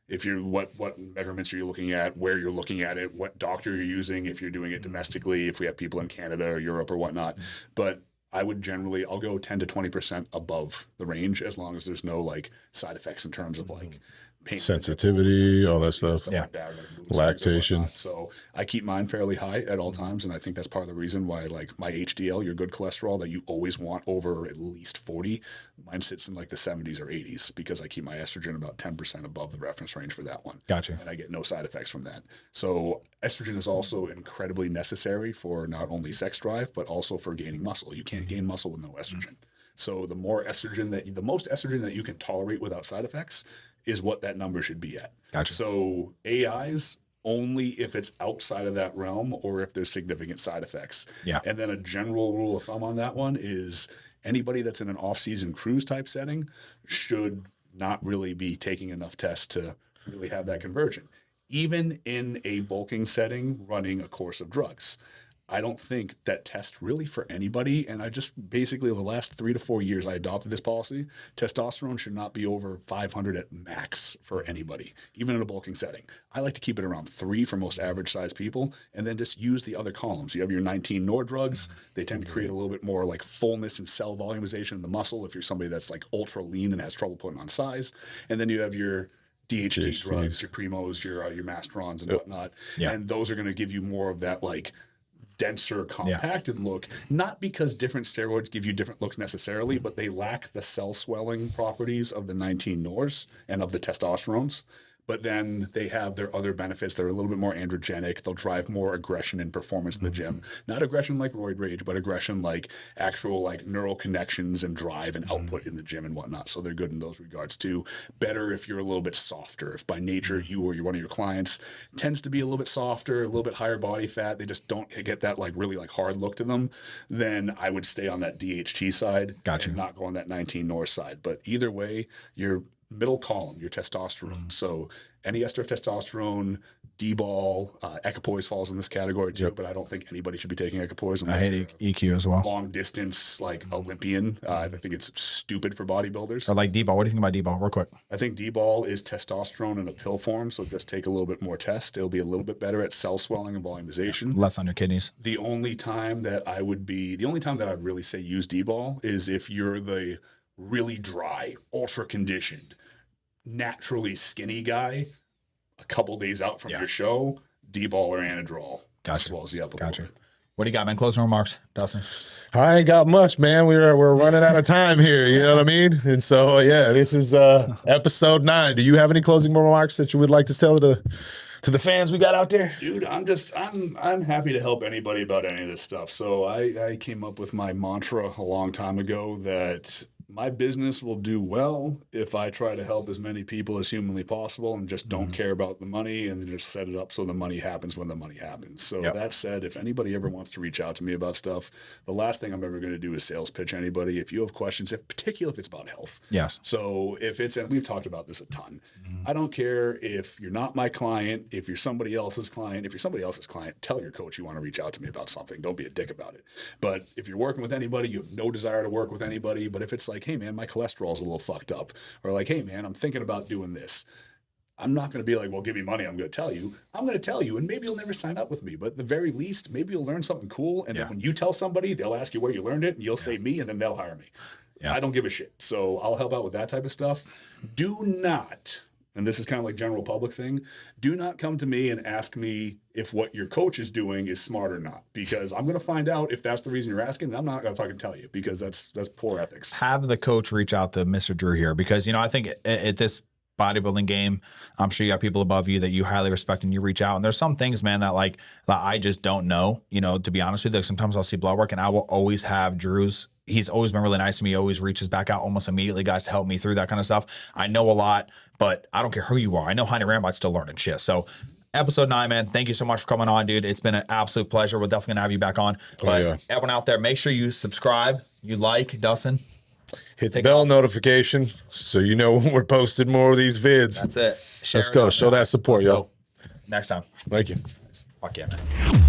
if you're what measurements are you looking at, where you're looking at it, what doctor you're using, if you're doing it domestically, if we have people in Canada or Europe or whatnot. But I would generally, I'll go 10 to 20% above the range as long as there's no like side effects in terms of like pain, sensitivity, all that stuff. Like that, like lactation. So I keep mine fairly high at all times, and I think that's part of the reason why, like my HDL, your good cholesterol that you always want over at least 40, mine sits in like the 70s or 80s because I keep my estrogen about 10% above the reference range for that one. Gotcha. And I get no side effects from that. So estrogen is also incredibly necessary for not only sex drive but also for gaining muscle. You can't gain muscle with no estrogen. So the most estrogen that you can tolerate without side effects is what that number should be at. Gotcha. So AIs only if it's outside of that realm or if there's significant side effects. Yeah. And then a general rule of thumb on that one is anybody that's in an off-season cruise type setting should not really be taking enough tests to really have that conversion. Even in a bulking setting, running a course of drugs. I don't think that test really for anybody. And I just basically the last 3 to 4 years, I adopted this policy. Testosterone should not be over 500 at max for anybody, even in a bulking setting. I like to keep it around 3 for most average sized people, and then just use the other columns. You have your 19 NOR drugs. They tend to create a little bit more like fullness and cell volumization in the muscle if you're somebody that's like ultra lean and has trouble putting on size. And then you have your DHT drugs, your Primos, your Masterons and whatnot. Yeah. And those are going to give you more of that like denser, compacted look, not because different steroids give you different looks necessarily, but they lack the cell swelling properties of the 19 NORs and of the testosterones. But then they have their other benefits. They're a little bit more androgenic. They'll drive more aggression and performance in the gym. Not aggression like roid rage, but aggression like actual like neural connections and drive and output in the gym and whatnot. So they're good in those regards too. Better if you're a little bit softer. If by nature you or you're one of your clients tends to be a little bit softer, a little bit higher body fat, they just don't get that like really like hard look to them, then I would stay on that DHT side and not go on that 19 NOR side. But either way, you're middle column, your testosterone. So any ester of testosterone, D-ball, equipoise falls in this category too, but I don't think anybody should be taking equipoise. I hate EQ as well. Long distance, like Olympian. I think it's stupid for bodybuilders. Or like D-ball. What do you think about D-ball? Real quick. I think D-ball is testosterone in a pill form, so just take a little bit more test. It'll be a little bit better at cell swelling and volumization. Less on your kidneys. The only time that I'd really say use D-ball is if you're the really dry, ultra conditioned, naturally skinny guy, a couple days out from your show, D-ball or Anadrol. Gotcha. Swells you up a Gotcha. little bit. What do you got, man? Closing remarks, Dustin? I ain't got much, man. We're running out of time here. You know what I mean? And so, yeah, this is episode 9. Do you have any closing remarks that you would like to tell to the fans we got out there? Dude, I'm happy to help anybody about any of this stuff. So I came up with my mantra a long time ago that my business will do well if I try to help as many people as humanly possible and just don't care about the money and just set it up so the money happens when the money happens. So that said, if anybody ever wants to reach out to me about stuff, the last thing I'm ever going to do is sales pitch anybody. If you have questions, particularly if it's about health. Yes. So if it's, and we've talked about this a ton, I don't care if you're not my client, if you're somebody else's client. If you're somebody else's client, tell your coach you want to reach out to me about something. Don't be a dick about it. But if you're working with anybody, you have no desire to work with anybody. But if it's like, hey man, my cholesterol's a little fucked up, or like, hey man, I'm thinking about doing this, I'm not going to be like, well, give me money. I'm going to tell you. I'm going to tell you, and maybe you'll never sign up with me. But at the very least, maybe you'll learn something cool. And then when you tell somebody, they'll ask you where you learned it, and you'll say me, and then they'll hire me. I don't give a shit. So I'll help out with that type of stuff. Do not, and this is kind of like general public thing, do not come to me and ask me if what your coach is doing is smart or not, because I'm going to find out if that's the reason you're asking, and I'm not going to fucking tell you, because that's poor ethics. Have the coach reach out to Mr. Drew here, because, I think at this bodybuilding game, I'm sure you got people above you that you highly respect, and you reach out. And there's some things, man, that I just don't know, to be honest with you. Like, sometimes I'll see blood work, and I will always have Drew's. He's always been really nice to me. He always reaches back out almost immediately, guys, to help me through that kind of stuff. I know a lot, but I don't care who you are. I know Heine Rambot's still learning shit. So episode 9, man, thank you so much for coming on, dude. It's been an absolute pleasure. We're definitely gonna have you back on. But everyone out there, make sure you subscribe, you like, Dustin. Hit the bell notification so you know when we're posting more of these vids. That's it. Let's go. Show that support, yo. Next time. Thank you. Fuck yeah, man.